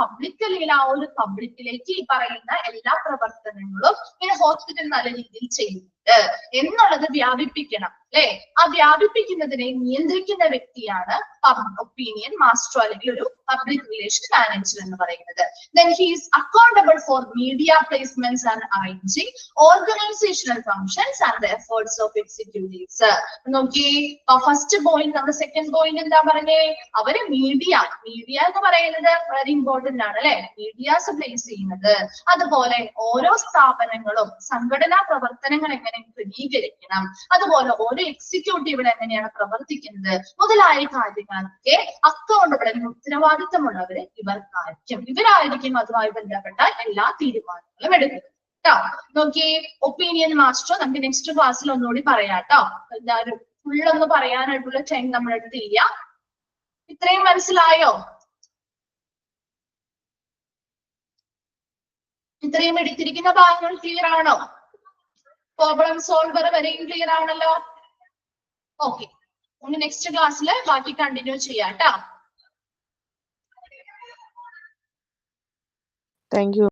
S2: പബ്ലിക് അല്ലെങ്കിൽ ആ ഒരു പബ്ലിക്കിലേക്ക് ഈ പറയുന്ന എല്ലാ പ്രവർത്തനങ്ങളും ഇങ്ങനെ ഹോസ്പിറ്റൽ നല്ല രീതിയിൽ ചെയ്യുന്നു എന്നുള്ളത് വ്യാപിപ്പിക്കണം അല്ലെ. ആ വ്യാപിപ്പിക്കുന്നതിനെ നിയന്ത്രിക്കുന്ന വ്യക്തിയാണ് ഒപ്പീനിയൻ മാസ്റ്റർ അല്ലെങ്കിൽ ഒരു പബ്ലിക് റിലേഷൻ മാനേജർ എന്ന് പറയുന്നത്. Then he is accountable for media placements and arranging organizational functions and the efforts of executives. നോക്കി, ഫസ്റ്റ് പോയിന്റ് നമ്മുടെ സെക്കൻഡ് പോയിന്റ് എന്താ പറഞ്ഞേ, അവര് മീഡിയ എന്ന് പറയുന്നത് വളരെ ഇമ്പോർട്ടന്റ് ആണ് അല്ലെ. മീഡിയാസ് പ്ലേസ് ചെയ്യുന്നത്, അതുപോലെ ഓരോ സ്ഥാപനങ്ങളും സംഘടനാ പ്രവർത്തനങ്ങൾ എങ്ങനെ ക്രമീകരിക്കണം, അതുപോലെ ഓരോ എക്സിക്യൂട്ടീവുകൾ എങ്ങനെയാണ് പ്രവർത്തിക്കുന്നത് മുതലായ കാര്യങ്ങളൊക്കെ അക്കൗണ്ടബിൾ അല്ലെങ്കിൽ ഉത്തരവാദിത്തമുള്ളവര് ഇവരായിരിക്കും അതുമായി ബന്ധപ്പെട്ട എല്ലാ തീരുമാനങ്ങളും എടുക്കുന്നത്. ട്ടോ. നോക്കിയേ, ഒപ്പീനിയൻ മാസ്റ്റർ നമുക്ക് നെക്സ്റ്റ് ക്ലാസ്സിൽ ഒന്നുകൂടി പറയാം കേട്ടോ. എല്ലാവരും ഫുള്ളൊന്ന് പറയാനായിട്ടുള്ള ടൈം നമ്മുടെ അടുത്ത് ഇല്ല. ഇത്രയും മനസ്സിലായോ? ഇത്രയും എടുത്തിരിക്കുന്ന ഭാഗങ്ങൾ ക്ലിയർ ആണോ? പ്രോബ്ലം സോൾവർ വരെയും ക്ലിയർ ആണല്ലോ? ഓക്കെ, ഇനി നെക്സ്റ്റ് ക്ലാസ്സിൽ ബാക്കി കണ്ടിന്യൂ ചെയ്യാം കേട്ടോ.
S5: Thank you.